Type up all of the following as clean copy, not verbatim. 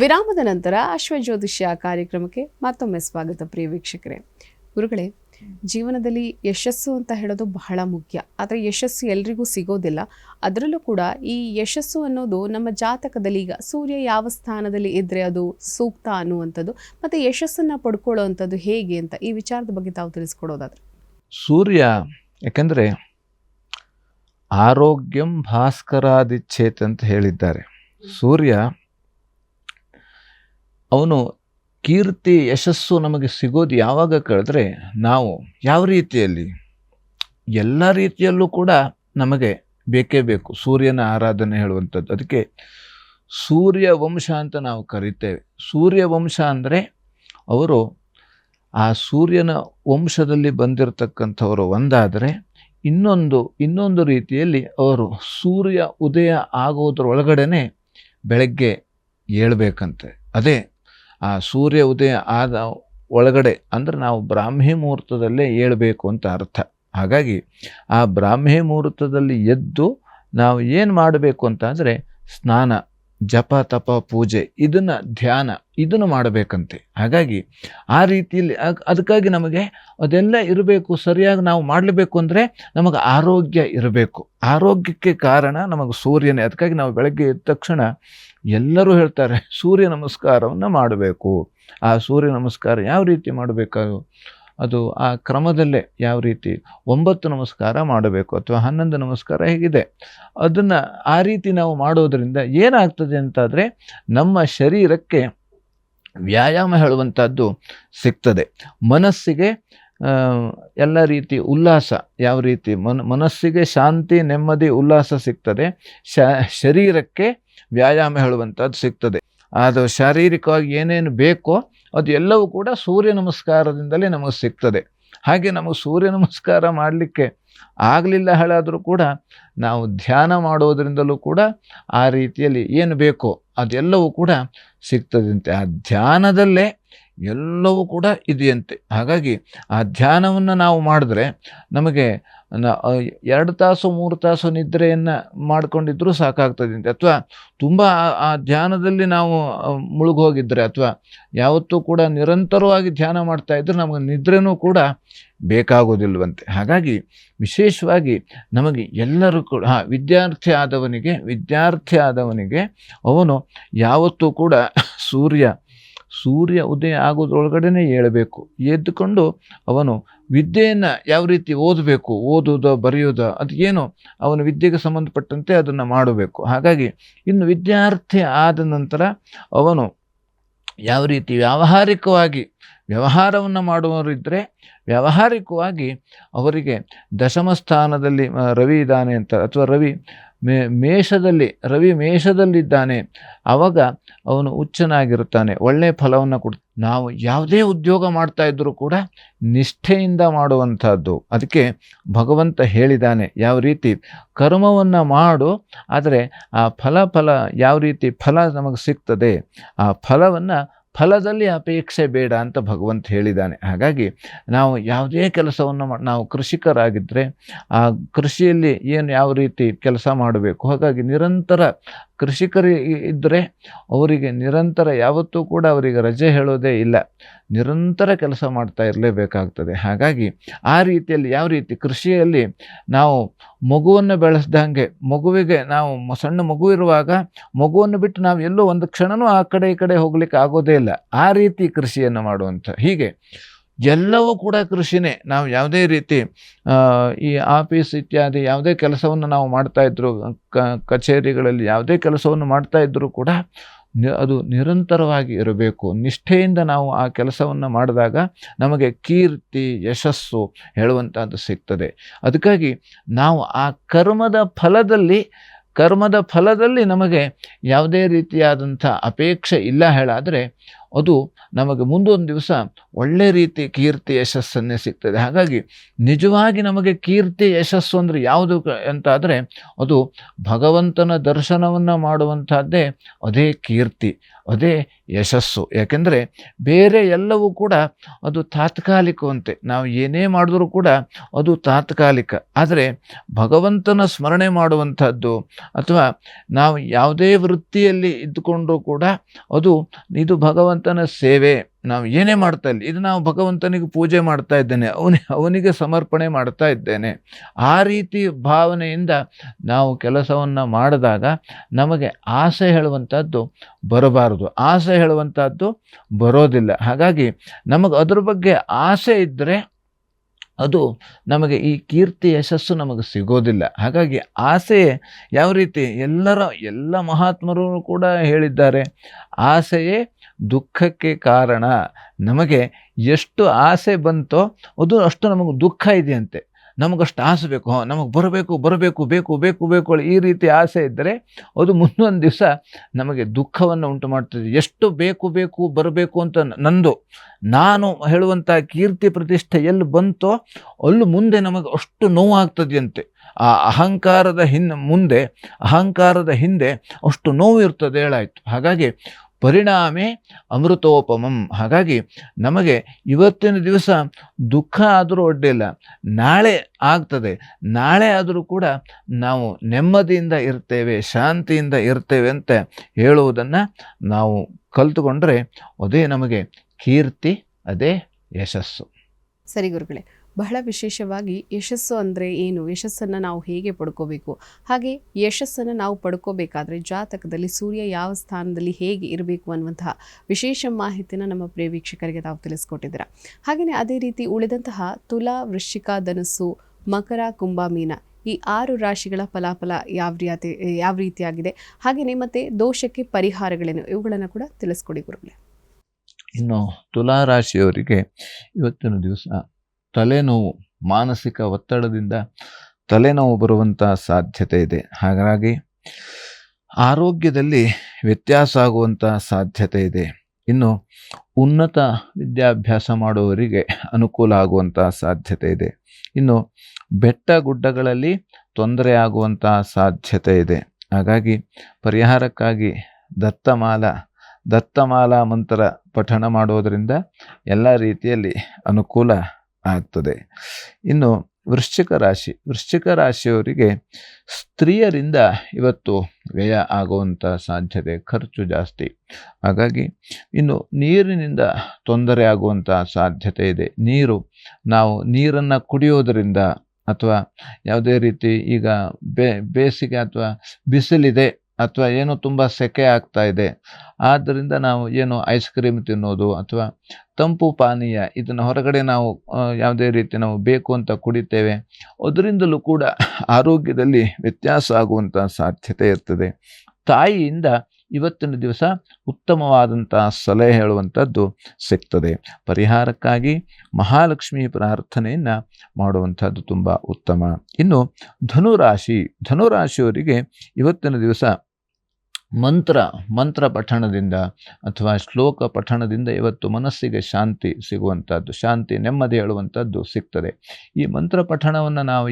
ವಿರಾಮದ ನಂತರ ಅಶ್ವಜ್ಯೋತಿಷ್ಯ ಕಾರ್ಯಕ್ರಮಕ್ಕೆ ಮತ್ತೊಮ್ಮೆ ಸ್ವಾಗತ ಪ್ರಿಯ ವೀಕ್ಷಕರೇ. ಗುರುಗಳೇ, ಜೀವನದಲ್ಲಿ ಯಶಸ್ಸು ಅಂತ ಹೇಳೋದು ಬಹಳ ಮುಖ್ಯ. ಆದರೆ ಯಶಸ್ಸು ಎಲ್ರಿಗೂ ಸಿಗೋದಿಲ್ಲ. ಅದರಲ್ಲೂ ಕೂಡ ಈ ಯಶಸ್ಸು ಅನ್ನೋದು ನಮ್ಮ ಜಾತಕದಲ್ಲಿ ಈಗ ಸೂರ್ಯ ಯಾವ ಸ್ಥಾನದಲ್ಲಿ ಇದ್ದರೆ ಅದು ಸೂಕ್ತ ಅನ್ನುವಂಥದ್ದು, ಮತ್ತು ಯಶಸ್ಸನ್ನು ಪಡ್ಕೊಳ್ಳೋ ಅಂಥದ್ದು ಹೇಗೆ ಅಂತ ಈ ವಿಚಾರದ ಬಗ್ಗೆ ತಾವು ತಿಳಿಸ್ಕೊಡೋದಾದ್ರೆ. ಸೂರ್ಯ ಯಾಕಂದರೆ ಆರೋಗ್ಯಂ ಭಾಸ್ಕರಾದಿಚ್ಛೇತ್ ಅಂತ ಹೇಳಿದ್ದಾರೆ. ಸೂರ್ಯ ಅವನು ಕೀರ್ತಿ ಯಶಸ್ಸು ನಮಗೆ ಸಿಗೋದು ಯಾವಾಗ ಕೇಳಿದ್ರೆ, ನಾವು ಯಾವ ರೀತಿಯಲ್ಲಿ ಎಲ್ಲ ರೀತಿಯಲ್ಲೂ ಕೂಡ ನಮಗೆ ಬೇಕೇ ಬೇಕು ಸೂರ್ಯನ ಆರಾಧನೆ ಹೇಳುವಂಥದ್ದು. ಅದಕ್ಕೆ ಸೂರ್ಯ ವಂಶ ಅಂತ ನಾವು ಕರಿತೇವೆ. ಸೂರ್ಯ ವಂಶ ಅಂದರೆ ಅವರು ಆ ಸೂರ್ಯನ ವಂಶದಲ್ಲಿ ಬಂದಿರತಕ್ಕಂಥವರು ಒಂದಾದರೆ, ಇನ್ನೊಂದು ರೀತಿಯಲ್ಲಿ ಅವರು ಸೂರ್ಯ ಉದಯ ಆಗೋದ್ರೊಳಗಡೆ ಬೆಳಗ್ಗೆ ಏಳಬೇಕಂತೆ. ಅದೇ ಆ ಸೂರ್ಯ ಉದಯ ಆದ ಒಳಗಡೆ ಅಂದರೆ ನಾವು ಬ್ರಾಹ್ಮಿ ಮುಹೂರ್ತದಲ್ಲೇ ಏಳಬೇಕು ಅಂತ ಅರ್ಥ. ಹಾಗಾಗಿ ಆ ಬ್ರಾಹ್ಮಿ ಮುಹೂರ್ತದಲ್ಲಿ ಎದ್ದು ನಾವು ಏನು ಮಾಡಬೇಕು ಅಂತ ಅಂದರೆ ಸ್ನಾನ, ಜಪ, ತಪ, ಪೂಜೆ, ಇದನ್ನು ಮಾಡಬೇಕಂತೆ. ಹಾಗಾಗಿ ಆ ರೀತಿಯಲ್ಲಿ ಅದಕ್ಕಾಗಿ ನಮಗೆ ಅದೆಲ್ಲ ಇರಬೇಕು. ಸರಿಯಾಗಿ ನಾವು ಮಾಡಲೇಬೇಕು ಅಂದರೆ ನಮಗೆ ಆರೋಗ್ಯ ಇರಬೇಕು. ಆರೋಗ್ಯಕ್ಕೆ ಕಾರಣ ನಮಗೆ ಸೂರ್ಯನೇ. ಅದಕ್ಕಾಗಿ ನಾವು ಬೆಳಗ್ಗೆ ಎದ್ದ ತಕ್ಷಣ ಎಲ್ಲರೂ ಹೇಳ್ತಾರೆ ಸೂರ್ಯ ನಮಸ್ಕಾರವನ್ನು ಮಾಡಬೇಕು. ಆ ಸೂರ್ಯ ನಮಸ್ಕಾರ ಯಾವ ರೀತಿ ಮಾಡಬೇಕು, ಅದು ಆ ಕ್ರಮದಲ್ಲೇ ಯಾವ ರೀತಿ 9 ನಮಸ್ಕಾರ ಮಾಡಬೇಕು ಅಥವಾ 11 ನಮಸ್ಕಾರ ಹೇಗಿದೆ, ಅದನ್ನು ಆ ರೀತಿ ನಾವು ಮಾಡೋದರಿಂದ ಏನಾಗ್ತದೆ ಅಂತಾದರೆ ನಮ್ಮ ಶರೀರಕ್ಕೆ ವ್ಯಾಯಾಮ ಹೇಳುವಂಥದ್ದು ಸಿಗ್ತದೆ. ಮನಸ್ಸಿಗೆ ಎಲ್ಲ ರೀತಿ ಉಲ್ಲಾಸ, ಯಾವ ರೀತಿ ಮನಸ್ಸಿಗೆ ಶಾಂತಿ, ನೆಮ್ಮದಿ, ಉಲ್ಲಾಸ ಸಿಗ್ತದೆ. ಶರೀರಕ್ಕೆ ವ್ಯಾಯಾಮ ಹೇಳುವಂಥದ್ದು ಸಿಗ್ತದೆ. ಅದು ಶಾರೀರಿಕವಾಗಿ ಏನೇನು ಬೇಕೋ ಅದು ಎಲ್ಲವೂ ಕೂಡ ಸೂರ್ಯ ನಮಸ್ಕಾರದಿಂದಲೇ ನಮಗೆ ಸಿಗ್ತದೆ. ಹಾಗೆ ನಮಗೆ ಸೂರ್ಯ ನಮಸ್ಕಾರ ಮಾಡಲಿಕ್ಕೆ ಆಗಲಿಲ್ಲ ಹೇಳಾದರೂ ಕೂಡ ನಾವು ಧ್ಯಾನ ಮಾಡೋದರಿಂದಲೂ ಕೂಡ ಆ ರೀತಿಯಲ್ಲಿ ಏನು ಬೇಕೋ ಅದೆಲ್ಲವೂ ಕೂಡ ಸಿಗ್ತದಂತೆ. ಆ ಧ್ಯಾನದಲ್ಲೇ ಎಲ್ಲವೂ ಕೂಡ ಇದೆಯಂತೆ. ಹಾಗಾಗಿ ಆ ಧ್ಯಾನವನ್ನು ನಾವು ಮಾಡಿದ್ರೆ ನಮಗೆ 2 ತಾಸು 3 ತಾಸು ನಿದ್ರೆಯನ್ನು ಮಾಡ್ಕೊಂಡಿದ್ರೂ ಸಾಕಾಗ್ತದಂತೆ. ಅಥವಾ ತುಂಬ ಆ ಧ್ಯಾನದಲ್ಲಿ ನಾವು ಮುಳುಗೋಗಿದ್ರೆ ಅಥವಾ ಯಾವತ್ತೂ ಕೂಡ ನಿರಂತರವಾಗಿ ಧ್ಯಾನ ಮಾಡ್ತಾ ಇದ್ರೆ ನಮಗೆ ನಿದ್ರೆನೂ ಕೂಡ ಬೇಕಾಗೋದಿಲ್ವಂತೆ. ಹಾಗಾಗಿ ವಿಶೇಷವಾಗಿ ನಮಗೆ ಎಲ್ಲರೂ ಕೂಡ ವಿದ್ಯಾರ್ಥಿ ಆದವನಿಗೆ ಅವನು ಯಾವತ್ತೂ ಕೂಡ ಸೂರ್ಯ ಉದಯ ಆಗೋದ್ರೊಳಗಡೆ ಏಳಬೇಕು. ಎದ್ದುಕೊಂಡು ಅವನು ವಿದ್ಯೆಯನ್ನು ಯಾವ ರೀತಿ ಓದೋದು ಬರೆಯೋದು ಅದು ಏನು ಅವನ ವಿದ್ಯೆಗೆ ಸಂಬಂಧಪಟ್ಟಂತೆ ಅದನ್ನು ಮಾಡಬೇಕು. ಹಾಗಾಗಿ ಇನ್ನು ವಿದ್ಯಾರ್ಥಿ ಆದ ನಂತರ ಅವನು ಯಾವ ರೀತಿ ವ್ಯವಹಾರವನ್ನು ಮಾಡುವವರಿದ್ದರೆ ವ್ಯಾವಹಾರಿಕವಾಗಿ ಅವರಿಗೆ ದಶಮ ಸ್ಥಾನದಲ್ಲಿ ರವಿ ಇದ್ದಾನೆ ಅಂತ, ಅಥವಾ ರವಿ ಮೇಷದಲ್ಲಿದ್ದಾನೆ, ಆವಾಗ ಅವನು ಉಚ್ಚನಾಗಿರುತ್ತಾನೆ, ಒಳ್ಳೆಯ ಫಲವನ್ನು ನಾವು ಯಾವುದೇ ಉದ್ಯೋಗ ಮಾಡ್ತಾ ಇದ್ದರೂ ಕೂಡ ನಿಷ್ಠೆಯಿಂದ ಮಾಡುವಂಥದ್ದು. ಅದಕ್ಕೆ ಭಗವಂತ ಹೇಳಿದ್ದಾನೆ ಯಾವ ರೀತಿ ಕರ್ಮವನ್ನು ಮಾಡು, ಆದರೆ ಆ ಫಲ ಯಾವ ರೀತಿ ಫಲ ನಮಗೆ ಸಿಗ್ತದೆ, ಆ ಫಲದಲ್ಲಿ ಅಪೇಕ್ಷೆ ಬೇಡ ಅಂತ ಭಗವಂತ ಹೇಳಿದ್ದಾನೆ. ಹಾಗಾಗಿ ನಾವು ಯಾವುದೇ ಕೆಲಸವನ್ನು ನಾವು ಕೃಷಿಕರಾಗಿದ್ದರೆ ಆ ಕೃಷಿಯಲ್ಲಿ ಯಾವ ರೀತಿ ಕೆಲಸ ಮಾಡಬೇಕು. ಹಾಗಾಗಿ ನಿರಂತರ ಕೃಷಿಕರು ಇದ್ದರೆ ಅವರಿಗೆ ನಿರಂತರ ಯಾವತ್ತೂ ಕೂಡ ಅವರಿಗೆ ರಜೆ ಹೇಳೋದೇ ಇಲ್ಲ, ನಿರಂತರ ಕೆಲಸ ಮಾಡ್ತಾ ಇರಲೇಬೇಕಾಗ್ತದೆ. ಹಾಗಾಗಿ ಆ ರೀತಿಯಲ್ಲಿ ಯಾವ ರೀತಿ ಕೃಷಿಯಲ್ಲಿ ನಾವು ಮಗುವನ್ನು ಬೆಳೆಸ್ದಂಗೆ, ಮಗುವಿಗೆ ನಾವು ಸಣ್ಣ ಮಗು ಇರುವಾಗ ಮಗುವನ್ನು ಬಿಟ್ಟು ನಾವು ಎಲ್ಲೋ ಒಂದು ಕ್ಷಣನೂ ಆ ಕಡೆ ಈ ಕಡೆ ಹೋಗ್ಲಿಕ್ಕೆ ಆಗೋದೇ ಇಲ್ಲ, ಆ ರೀತಿ ಕೃಷಿಯನ್ನು ಮಾಡುವಂಥ. ಹೀಗೆ ಎಲ್ಲವೂ ಕೂಡ ಕೃಷಿನೇ. ನಾವು ಯಾವುದೇ ರೀತಿ ಈ ಆಫೀಸ್ ಇತ್ಯಾದಿ ಯಾವುದೇ ಕೆಲಸವನ್ನು ನಾವು ಮಾಡ್ತಾಯಿದ್ರು, ಕಚೇರಿಗಳಲ್ಲಿ ಯಾವುದೇ ಕೆಲಸವನ್ನು ಮಾಡ್ತಾಯಿದ್ರು ಕೂಡ ಅದು ನಿರಂತರವಾಗಿ ಇರಬೇಕು. ನಿಷ್ಠೆಯಿಂದ ನಾವು ಆ ಕೆಲಸವನ್ನು ಮಾಡಿದಾಗ ನಮಗೆ ಕೀರ್ತಿ, ಯಶಸ್ಸು ಹೇಳುವಂಥದ್ದು ಸಿಗ್ತದೆ. ಅದಕ್ಕಾಗಿ ನಾವು ಆ ಕರ್ಮದ ಫಲದಲ್ಲಿ ನಮಗೆ ಯಾವುದೇ ರೀತಿಯಾದಂಥ ಅಪೇಕ್ಷೆ ಇಲ್ಲ ಹೇಳಾದರೆ ಅದು ನಮಗೆ ಮುಂದೊಂದು ದಿವಸ ಒಳ್ಳೆ ರೀತಿ ಕೀರ್ತಿ ಯಶಸ್ಸನ್ನೇ ಸಿಗ್ತದೆ. ಹಾಗಾಗಿ ನಿಜವಾಗಿ ನಮಗೆ ಕೀರ್ತಿ ಯಶಸ್ಸು ಅಂದರೆ ಯಾವುದು ಅಂತಾದರೆ ಅದು ಭಗವಂತನ ದರ್ಶನವನ್ನು ಮಾಡುವಂಥದ್ದೇ ಅದೇ ಕೀರ್ತಿ, ಅದೇ ಯಶಸ್ಸು. ಯಾಕೆಂದರೆ ಬೇರೆ ಎಲ್ಲವೂ ಕೂಡ ಅದು ತಾತ್ಕಾಲಿಕವಂತೆ, ನಾವು ಏನೇ ಮಾಡಿದ್ರೂ ಕೂಡ ಅದು ತಾತ್ಕಾಲಿಕ. ಆದರೆ ಭಗವಂತನ ಸ್ಮರಣೆ ಮಾಡುವಂಥದ್ದು ಅಥವಾ ನಾವು ಯಾವುದೇ ವೃತ್ತಿಯಲ್ಲಿ ಇದ್ದುಕೊಂಡ್ರೂ ಕೂಡ ಇದು ಭಗವಂತನ ಸೇವೆ. ನಾವು ಏನೇ ಮಾಡ್ತಾ ಇಲ್ಲ, ಇದು ನಾವು ಭಗವಂತನಿಗೆ ಪೂಜೆ ಮಾಡ್ತಾ ಇದ್ದೇನೆ, ಅವನಿಗೆ ಸಮರ್ಪಣೆ ಮಾಡ್ತಾ ಇದ್ದೇನೆ, ಆ ರೀತಿ ಭಾವನೆಯಿಂದ ನಾವು ಕೆಲಸವನ್ನು ಮಾಡಿದಾಗ ನಮಗೆ ಆಸೆ ಹೇಳುವಂಥದ್ದು ಬರಬಾರದು, ಆಸೆ ಹೇಳುವಂಥದ್ದು ಬರೋದಿಲ್ಲ. ಹಾಗಾಗಿ ನಮಗೆ ಅದ್ರ ಬಗ್ಗೆ ಆಸೆ ಇದ್ದರೆ ಅದು ನಮಗೆ ಈ ಕೀರ್ತಿ ಯಶಸ್ಸು ನಮಗೆ ಸಿಗೋದಿಲ್ಲ. ಹಾಗಾಗಿ ಆಸೆ ಯಾವ ರೀತಿ ಎಲ್ಲ ಮಹಾತ್ಮರು ಕೂಡ ಹೇಳಿದ್ದಾರೆ, ಆಸೆಯೇ ದುಃಖಕ್ಕೆ ಕಾರಣ. ನಮಗೆ ಎಷ್ಟು ಆಸೆ ಬಂತೋ ಅದು ಅಷ್ಟು ನಮಗೆ ದುಃಖ ಇದೆಯಂತೆ. ನಮಗಷ್ಟು ಆಸೆ ಬೇಕು, ನಮಗೆ ಬರಬೇಕು ಈ ರೀತಿ ಆಸೆ ಇದ್ದರೆ ಅದು ಮುಂದೊಂದು ದಿವಸ ನಮಗೆ ದುಃಖವನ್ನು ಉಂಟು ಮಾಡ್ತದೆ. ಎಷ್ಟು ಬೇಕು ಬರಬೇಕು ಅಂತ ನಾನು ಹೇಳುವಂಥ ಕೀರ್ತಿ ಪ್ರತಿಷ್ಠೆ ಎಲ್ಲಿ ಬಂತೋ ಅಲ್ಲಿ ಮುಂದೆ ನಮಗೆ ಅಷ್ಟು ನೋವಾಗ್ತದೆಯಂತೆ. ಆ ಅಹಂಕಾರದ ಹಿಂದೆ ಅಷ್ಟು ನೋವು ಇರ್ತದೆ ಹೇಳಾಯಿತು. ಹಾಗಾಗಿ ಪರಿಣಾಮೇ ಅಮೃತೋಪಮಂ. ಹಾಗಾಗಿ ನಮಗೆ ಇವತ್ತಿನ ದಿವಸ ದುಃಖ ಆದರೂ ಅಡ್ಡಿಲ್ಲ, ನಾಳೆ ಆಗ್ತದೆ, ನಾಳೆ ಆದರೂ ಕೂಡ ನಾವು ನೆಮ್ಮದಿಯಿಂದ ಇರ್ತೇವೆ, ಶಾಂತಿಯಿಂದ ಇರ್ತೇವೆ ಅಂತ ಹೇಳುವುದನ್ನು ನಾವು ಕಲಿತುಕೊಂಡ್ರೆ ಅದೇ ನಮಗೆ ಕೀರ್ತಿ, ಅದೇ ಯಶಸ್ಸು. ಸರಿ ಗುರುಗಳೇ, ಬಹಳ ವಿಶೇಷವಾಗಿ ಯಶಸ್ಸು ಅಂದರೆ ಏನು, ಯಶಸ್ಸನ್ನು ನಾವು ಹೇಗೆ ಪಡ್ಕೋಬೇಕು, ಹಾಗೆ ಯಶಸ್ಸನ್ನು ನಾವು ಪಡ್ಕೋಬೇಕಾದ್ರೆ ಜಾತಕದಲ್ಲಿ ಸೂರ್ಯ ಯಾವ ಸ್ಥಾನದಲ್ಲಿ ಹೇಗೆ ಇರಬೇಕು ಅನ್ನುವಂತಹ ವಿಶೇಷ ಮಾಹಿತಿನ ನಮ್ಮ ಪ್ರಿಯ ವೀಕ್ಷಕರಿಗೆ ತಾವು ತಿಳಿಸ್ಕೊಟ್ಟಿದ್ದೀರಾ. ಹಾಗೆಯೇ ಅದೇ ರೀತಿ ಉಳಿದಂತಹ ತುಲಾ, ವೃಶ್ಚಿಕ, ಧನುಸ್ಸು, ಮಕರ, ಕುಂಭ, ಮೀನ ಈ 6 ರಾಶಿಗಳ ಫಲಾಫಲ ಯಾವ ರೀತಿಯಾಗಿದೆ, ಹಾಗೆಯೇ ಮತ್ತು ದೋಷಕ್ಕೆ ಪರಿಹಾರಗಳೇನು, ಇವುಗಳನ್ನು ಕೂಡ ತಿಳಿಸ್ಕೊಡಿ ಗುರುಗಳೇ. ಇನ್ನು ತುಲಾ ರಾಶಿಯವರಿಗೆ ಇವತ್ತಿನ ದಿವಸ ತಲೆನೋವು, ಮಾನಸಿಕ ಒತ್ತಡದಿಂದ ತಲೆನೋವು ಬರುವಂಥ ಸಾಧ್ಯತೆ ಇದೆ. ಹಾಗಾಗಿ ಆರೋಗ್ಯದಲ್ಲಿ ವ್ಯತ್ಯಾಸ ಆಗುವಂಥ ಸಾಧ್ಯತೆ ಇದೆ. ಇನ್ನು ಉನ್ನತ ವಿದ್ಯಾಭ್ಯಾಸ ಮಾಡುವವರಿಗೆ ಅನುಕೂಲ ಆಗುವಂಥ ಸಾಧ್ಯತೆ ಇದೆ. ಇನ್ನು ಬೆಟ್ಟ ಗುಡ್ಡಗಳಲ್ಲಿ ತೊಂದರೆ ಆಗುವಂಥ ಸಾಧ್ಯತೆ ಇದೆ. ಹಾಗಾಗಿ ಪರಿಹಾರಕ್ಕಾಗಿ ದತ್ತಮಾಲಾ ಮಂತ್ರ ಪಠಣ ಮಾಡೋದರಿಂದ ಎಲ್ಲ ರೀತಿಯಲ್ಲಿ ಅನುಕೂಲ ಆಗ್ತದೆ. ಇನ್ನು ವೃಶ್ಚಿಕ ರಾಶಿಯವರಿಗೆ ಸ್ತ್ರೀಯರಿಂದ ಇವತ್ತು ವ್ಯಯ ಆಗುವಂಥ ಸಾಧ್ಯತೆ, ಖರ್ಚು ಜಾಸ್ತಿ. ಹಾಗಾಗಿ ಇನ್ನು ನೀರಿನಿಂದ ತೊಂದರೆ ಆಗುವಂಥ ಸಾಧ್ಯತೆ ಇದೆ. ನಾವು ನೀರನ್ನು ಕುಡಿಯೋದರಿಂದ ಅಥವಾ ಯಾವುದೇ ರೀತಿ ಈಗ ಬೇಸಿಗೆ ಅಥವಾ ಬಿಸಿಲಿದೆ ಅಥವಾ ಏನೋ ತುಂಬ ಸೆಕೆ ಆಗ್ತಾ ಇದೆ, ಆದ್ದರಿಂದ ನಾವು ಏನು ಐಸ್ ಕ್ರೀಮ್ ತಿನ್ನೋದು ಅಥವಾ ತಂಪು ಪಾನೀಯ ಇದನ್ನು ಹೊರಗಡೆ ನಾವು ಯಾವುದೇ ರೀತಿ ನಾವು ಬೇಕು ಅಂತ ಕುಡಿತೇವೆ, ಅದರಿಂದಲೂ ಕೂಡ ಆರೋಗ್ಯದಲ್ಲಿ ವ್ಯತ್ಯಾಸ ಆಗುವಂಥ ಸಾಧ್ಯತೆ ಇರ್ತದೆ. ತಾಯಿಯಿಂದ ಇವತ್ತಿನ ದಿವಸ ಉತ್ತಮವಾದಂಥ ಸಲಹೆ ಹೇಳುವಂಥದ್ದು ಸಿಗ್ತದೆ. ಪರಿಹಾರಕ್ಕಾಗಿ ಮಹಾಲಕ್ಷ್ಮಿ ಪ್ರಾರ್ಥನೆಯನ್ನು ಮಾಡುವಂಥದ್ದು ತುಂಬ ಉತ್ತಮ. ಇನ್ನು ಧನುರಾಶಿಯವರಿಗೆ ಇವತ್ತಿನ ದಿವಸ ಮಂತ್ರ ಪಠಣದಿಂದ ಅಥವಾ ಶ್ಲೋಕ ಪಠಣದಿಂದ ಇವತ್ತು ಮನಸ್ಸಿಗೆ ಶಾಂತಿ ಸಿಗುವಂಥದ್ದು, ಶಾಂತಿ, ನೆಮ್ಮದಿ ಹೇಳುವಂಥದ್ದು ಸಿಗ್ತದೆ. ಈ ಮಂತ್ರ ಪಠಣವನ್ನು ನಾವು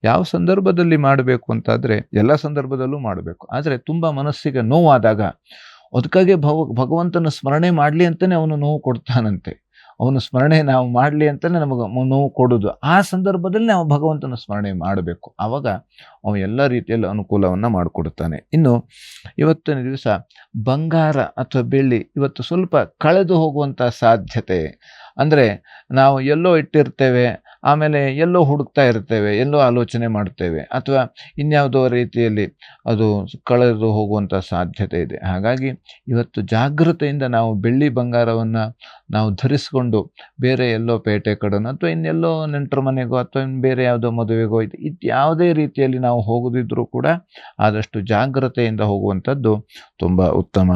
ಯಾವ ಸಂದರ್ಭದಲ್ಲಿ ಮಾಡಬೇಕು ಅಂತಾದರೆ ಎಲ್ಲ ಸಂದರ್ಭದಲ್ಲೂ ಮಾಡಬೇಕು. ಆದರೆ ತುಂಬ ಮನಸ್ಸಿಗೆ ನೋವಾದಾಗ ಅದಕ್ಕಾಗಿ ಭಗವಂತನ ಸ್ಮರಣೆ ಮಾಡಲಿ ಅಂತಲೇ ಅವನು ನೋವು ಕೊಡ್ತಾನಂತೆ. ಅವನು ಸ್ಮರಣೆ ನಾವು ಮಾಡಲಿ ಅಂತಲೇ ನಮಗೆ ನೋವು ಕೊಡೋದು. ಆ ಸಂದರ್ಭದಲ್ಲಿ ನಾವು ಭಗವಂತನ ಸ್ಮರಣೆ ಮಾಡಬೇಕು. ಆವಾಗ ಅವನು ಎಲ್ಲ ರೀತಿಯಲ್ಲಿ ಅನುಕೂಲವನ್ನು ಮಾಡಿಕೊಡ್ತಾನೆ. ಇನ್ನು ಇವತ್ತಿನ ದಿವಸ ಬಂಗಾರ ಅಥವಾ ಬೆಳ್ಳಿ ಇವತ್ತು ಸ್ವಲ್ಪ ಕಳೆದು ಹೋಗುವಂಥ ಸಾಧ್ಯತೆ. ಅಂದರೆ ನಾವು ಎಲ್ಲೋ ಇಟ್ಟಿರ್ತೇವೆ, ಆಮೇಲೆ ಎಲ್ಲೋ ಹುಡುಕ್ತಾ ಇರ್ತೇವೆ, ಎಲ್ಲೋ ಆಲೋಚನೆ ಮಾಡ್ತೇವೆ, ಅಥವಾ ಇನ್ಯಾವುದೋ ರೀತಿಯಲ್ಲಿ ಅದು ಕಳೆದು ಹೋಗುವಂಥ ಸಾಧ್ಯತೆ ಇದೆ. ಹಾಗಾಗಿ ಇವತ್ತು ಜಾಗೃತೆಯಿಂದ ನಾವು ಬೆಳ್ಳಿ ಬಂಗಾರವನ್ನು ನಾವು ಧರಿಸಿಕೊಂಡು ಬೇರೆ ಎಲ್ಲೋ ಪೇಟೆ ಕಡೆನೋ ಅಥವಾ ಇನ್ನೆಲ್ಲೋ ನೆಂಟರ ಮನೆಗೋ ಅಥವಾ ಬೇರೆ ಯಾವುದೋ ಮದುವೆಗೋ ಇದು ಯಾವುದೇ ರೀತಿಯಲ್ಲಿ ನಾವು ಹೋಗೋದಿದ್ರೂ ಕೂಡ ಆದಷ್ಟು ಜಾಗೃತೆಯಿಂದ ಹೋಗುವಂಥದ್ದು ತುಂಬ ಉತ್ತಮ.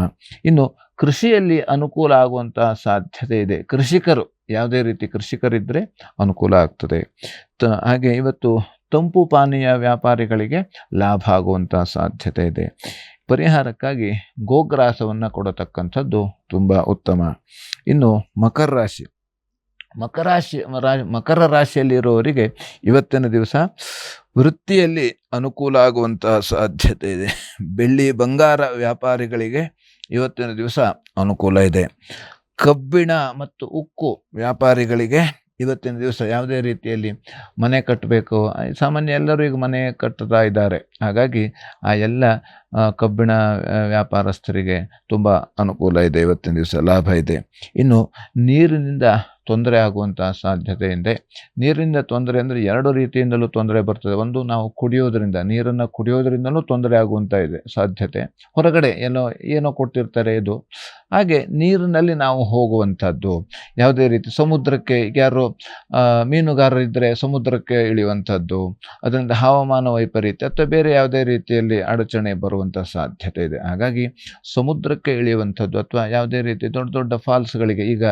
ಇನ್ನು ಕೃಷಿಯಲ್ಲಿ ಅನುಕೂಲ ಆಗುವಂಥ ಸಾಧ್ಯತೆ ಇದೆ. ಯಾವುದೇ ರೀತಿ ಕೃಷಿಕರಿದ್ದರೆ ಅನುಕೂಲ ಆಗ್ತದೆ. ಹಾಗೆ ಇವತ್ತು ತಂಪು ಪಾನೀಯ ವ್ಯಾಪಾರಿಗಳಿಗೆ ಲಾಭ ಆಗುವಂಥ ಸಾಧ್ಯತೆ ಇದೆ. ಪರಿಹಾರಕ್ಕಾಗಿ ಗೋಗ್ರಾಸವನ್ನು ಕೊಡತಕ್ಕಂಥದ್ದು ತುಂಬ ಉತ್ತಮ. ಇನ್ನು ಮಕರ ರಾಶಿಯಲ್ಲಿರುವವರಿಗೆ ಇವತ್ತಿನ ದಿವಸ ವೃತ್ತಿಯಲ್ಲಿ ಅನುಕೂಲ ಆಗುವಂಥ ಸಾಧ್ಯತೆ ಇದೆ. ಬೆಳ್ಳಿ ಬಂಗಾರ ವ್ಯಾಪಾರಿಗಳಿಗೆ ಇವತ್ತಿನ ದಿವಸ ಅನುಕೂಲ ಇದೆ. ಕಬ್ಬಿಣ ಮತ್ತು ಉಕ್ಕು ವ್ಯಾಪಾರಿಗಳಿಗೆ ಇವತ್ತಿನ ದಿವಸ ಯಾವುದೇ ರೀತಿಯಲ್ಲಿ ಮನೆ ಕಟ್ಟಬೇಕು, ಸಾಮಾನ್ಯ ಎಲ್ಲರೂ ಈಗ ಮನೆ ಕಟ್ಟುತ್ತಾ ಇದ್ದಾರೆ. ಹಾಗಾಗಿ ಆ ಎಲ್ಲ ಕಬ್ಬಿಣ ವ್ಯಾಪಾರಸ್ಥರಿಗೆ ತುಂಬ ಅನುಕೂಲ ಇದೆ, ಇವತ್ತಿನ ದಿವಸ ಲಾಭ ಇದೆ. ಇನ್ನು ನೀರಿನಿಂದ ತೊಂದರೆ ಆಗುವಂಥ ಸಾಧ್ಯತೆ ಇದೆ. ನೀರಿನಿಂದ ತೊಂದರೆ ಅಂದರೆ ಎರಡು ರೀತಿಯಿಂದಲೂ ತೊಂದರೆ ಬರ್ತದೆ. ಒಂದು, ನಾವು ನೀರನ್ನು ಕುಡಿಯೋದ್ರಿಂದಲೂ ತೊಂದರೆ ಆಗುವಂಥ ಇದೆ ಸಾಧ್ಯತೆ. ಹೊರಗಡೆ ಏನೋ ಕೊಟ್ಟಿರ್ತಾರೆ ಇದು. ಹಾಗೆ ನೀರಿನಲ್ಲಿ ನಾವು ಹೋಗುವಂಥದ್ದು, ಯಾವುದೇ ರೀತಿ ಸಮುದ್ರಕ್ಕೆ ಯಾರು ಮೀನುಗಾರರಿದ್ದರೆ ಸಮುದ್ರಕ್ಕೆ ಇಳಿಯುವಂಥದ್ದು, ಅದರಿಂದ ಹವಾಮಾನ ವೈಪರೀತ್ಯ ಅಥವಾ ಬೇರೆ ಯಾವುದೇ ರೀತಿಯಲ್ಲಿ ಅಡಚಣೆ ಬರುವಂಥ ಸಾಧ್ಯತೆ ಇದೆ. ಹಾಗಾಗಿ ಸಮುದ್ರಕ್ಕೆ ಇಳಿಯುವಂಥದ್ದು ಅಥವಾ ಯಾವುದೇ ರೀತಿ ದೊಡ್ಡ ದೊಡ್ಡ ಫಾಲ್ಸ್ಗಳಿಗೆ, ಈಗ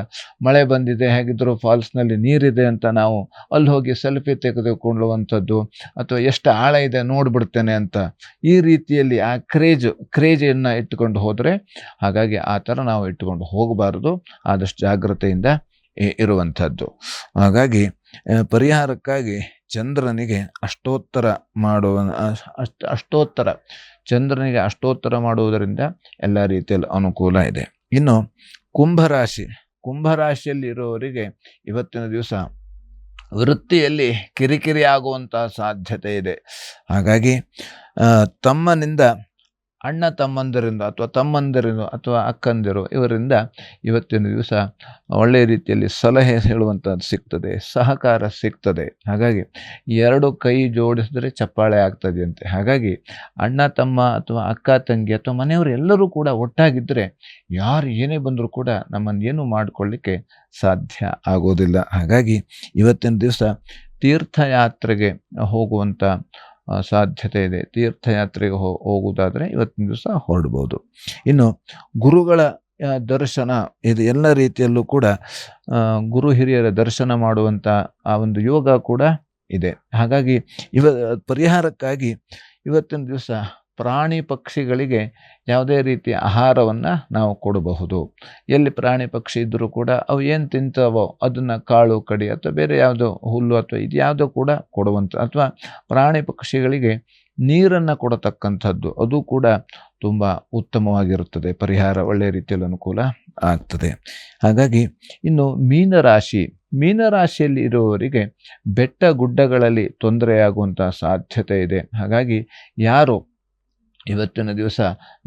ಮಳೆ ಬಂದಿದೆ, ಹೇಗಿದ್ದರೂ ಫಾಲ್ಸ್ನಲ್ಲಿ ನೀರಿದೆ ಅಂತ ನಾವು ಅಲ್ಲಿ ಹೋಗಿ ಸೆಲ್ಫಿ ತೆಗೆದುಕೊಳ್ಳುವಂಥದ್ದು, ಅಥವಾ ಎಷ್ಟು ಆಳ ಇದೆ ನೋಡಿಬಿಡ್ತೇನೆ ಅಂತ ಈ ರೀತಿಯಲ್ಲಿ ಆ ಕ್ರೇಜನ್ನು ಇಟ್ಟುಕೊಂಡು ಹೋದರೆ, ಹಾಗಾಗಿ ಆ ಥರ ನಾವು ಇಟ್ಟುಕೊಂಡು ಹೋಗಬಾರದು, ಆದಷ್ಟು ಜಾಗ್ರತೆಯಿಂದ ಇರುವಂಥದ್ದು. ಹಾಗಾಗಿ ಪರಿಹಾರಕ್ಕಾಗಿ ಚಂದ್ರನಿಗೆ ಅಷ್ಟೋತ್ತರ ಮಾಡುವುದರಿಂದ ಎಲ್ಲ ರೀತಿಯಲ್ಲಿ ಅನುಕೂಲ ಇದೆ. ಇನ್ನು ಕುಂಭರಾಶಿಯಲ್ಲಿ ಇರುವವರಿಗೆ ಇವತ್ತಿನ ದಿವಸ ವೃತ್ತಿಯಲ್ಲಿ ಕಿರಿಕಿರಿ ಆಗುವಂಥ ಸಾಧ್ಯತೆ ಇದೆ. ಹಾಗಾಗಿ ತಮ್ಮನಿಂದ, ಅಣ್ಣ ತಮ್ಮಂದಿರಿಂದ ಅಥವಾ ತಮ್ಮಂದಿರಿಂದ ಅಥವಾ ಅಕ್ಕಂದಿರು, ಇವರಿಂದ ಇವತ್ತಿನ ದಿವಸ ಒಳ್ಳೆಯ ರೀತಿಯಲ್ಲಿ ಸಲಹೆ ಹೇಳುವಂಥದ್ದು ಸಿಗ್ತದೆ, ಸಹಕಾರ ಸಿಗ್ತದೆ. ಹಾಗಾಗಿ ಎರಡು ಕೈ ಜೋಡಿಸಿದ್ರೆ ಚಪ್ಪಾಳೆ ಆಗ್ತದೆಯಂತೆ. ಹಾಗಾಗಿ ಅಣ್ಣ ತಮ್ಮ ಅಥವಾ ಅಕ್ಕ ತಂಗಿ ಅಥವಾ ಮನೆಯವರು ಎಲ್ಲರೂ ಕೂಡ ಒಟ್ಟಾಗಿದ್ದರೆ ಯಾರು ಏನೇ ಬಂದರೂ ಕೂಡ ನಮ್ಮನ್ನು ಏನು ಮಾಡಿಕೊಳ್ಳಿಕ್ಕೆ ಸಾಧ್ಯ ಆಗೋದಿಲ್ಲ. ಹಾಗಾಗಿ ಇವತ್ತಿನ ದಿವಸ ತೀರ್ಥಯಾತ್ರೆಗೆ ಹೋಗುವಂಥ ಸಾಧ್ಯತೆ ಇದೆ. ತೀರ್ಥಯಾತ್ರೆಗೆ ಹೋಗುವುದಾದರೆ ಇವತ್ತಿನ ದಿವಸ ಹೊರಡ್ಬೋದು. ಇನ್ನು ಗುರುಗಳ ದರ್ಶನ, ಇದು ಎಲ್ಲ ರೀತಿಯಲ್ಲೂ ಕೂಡ ಗುರು ಹಿರಿಯರ ದರ್ಶನ ಮಾಡುವಂಥ ಆ ಒಂದು ಯೋಗ ಕೂಡ ಇದೆ. ಹಾಗಾಗಿ ಪರಿಹಾರಕ್ಕಾಗಿ ಇವತ್ತಿನ ದಿವಸ ಪ್ರಾಣಿ ಪಕ್ಷಿಗಳಿಗೆ ಯಾವುದೇ ರೀತಿಯ ಆಹಾರವನ್ನು ನಾವು ಕೊಡಬಹುದು. ಎಲ್ಲಿ ಪ್ರಾಣಿ ಪಕ್ಷಿ ಇದ್ದರೂ ಕೂಡ ಅವು ಏನು ತಿಂತಾವೋ ಅದನ್ನು ಕಾಳು ಕಡಿ ಅಥವಾ ಬೇರೆ ಯಾವುದೋ ಹುಲ್ಲು ಅಥವಾ ಇದು ಯಾವುದೋ ಕೂಡ ಕೊಡುವಂಥ, ಅಥವಾ ಪ್ರಾಣಿ ಪಕ್ಷಿಗಳಿಗೆ ನೀರನ್ನು ಕೊಡತಕ್ಕಂಥದ್ದು, ಅದು ಕೂಡ ತುಂಬ ಉತ್ತಮವಾಗಿರುತ್ತದೆ. ಪರಿಹಾರ ಒಳ್ಳೆಯ ರೀತಿಯಲ್ಲಿ ಅನುಕೂಲ ಆಗ್ತದೆ. ಹಾಗಾಗಿ ಇನ್ನು ಮೀನರಾಶಿಯಲ್ಲಿ ಇರುವವರಿಗೆ ಬೆಟ್ಟ ಗುಡ್ಡಗಳಲ್ಲಿ ತೊಂದರೆಯಾಗುವಂಥ ಸಾಧ್ಯತೆ ಇದೆ. ಹಾಗಾಗಿ ಯಾರು ಇವತ್ತಿನ ದಿವಸ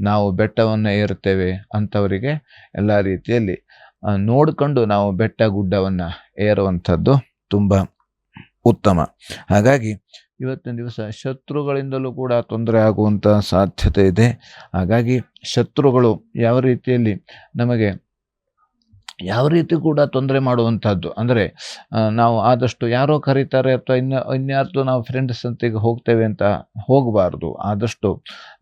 ನಾವು ಬೆಟ್ಟವನ್ನು ಏರುತ್ತೇವೆ ಅಂಥವರಿಗೆ ಎಲ್ಲ ರೀತಿಯಲ್ಲಿ ನೋಡಿಕೊಂಡು ನಾವು ಬೆಟ್ಟ ಗುಡ್ಡವನ್ನು ಏರುವಂಥದ್ದು ತುಂಬ ಉತ್ತಮ. ಹಾಗಾಗಿ ಇವತ್ತಿನ ದಿವಸ ಶತ್ರುಗಳಿಂದಲೂ ಕೂಡ ತೊಂದರೆ ಆಗುವಂಥ ಸಾಧ್ಯತೆ ಇದೆ. ಹಾಗಾಗಿ ಶತ್ರುಗಳು ಯಾವ ರೀತಿ ಕೂಡ ತೊಂದರೆ ಮಾಡುವಂಥದ್ದು, ಅಂದರೆ ನಾವು ಆದಷ್ಟು ಯಾರೋ ಕರೀತಾರೆ ಅಥವಾ ಇನ್ಯಾರ್ದು ನಾವು ಫ್ರೆಂಡ್ಸ್ ಅಂತಿಗೆ ಹೋಗ್ತೇವೆ ಅಂತ ಹೋಗಬಾರ್ದು. ಆದಷ್ಟು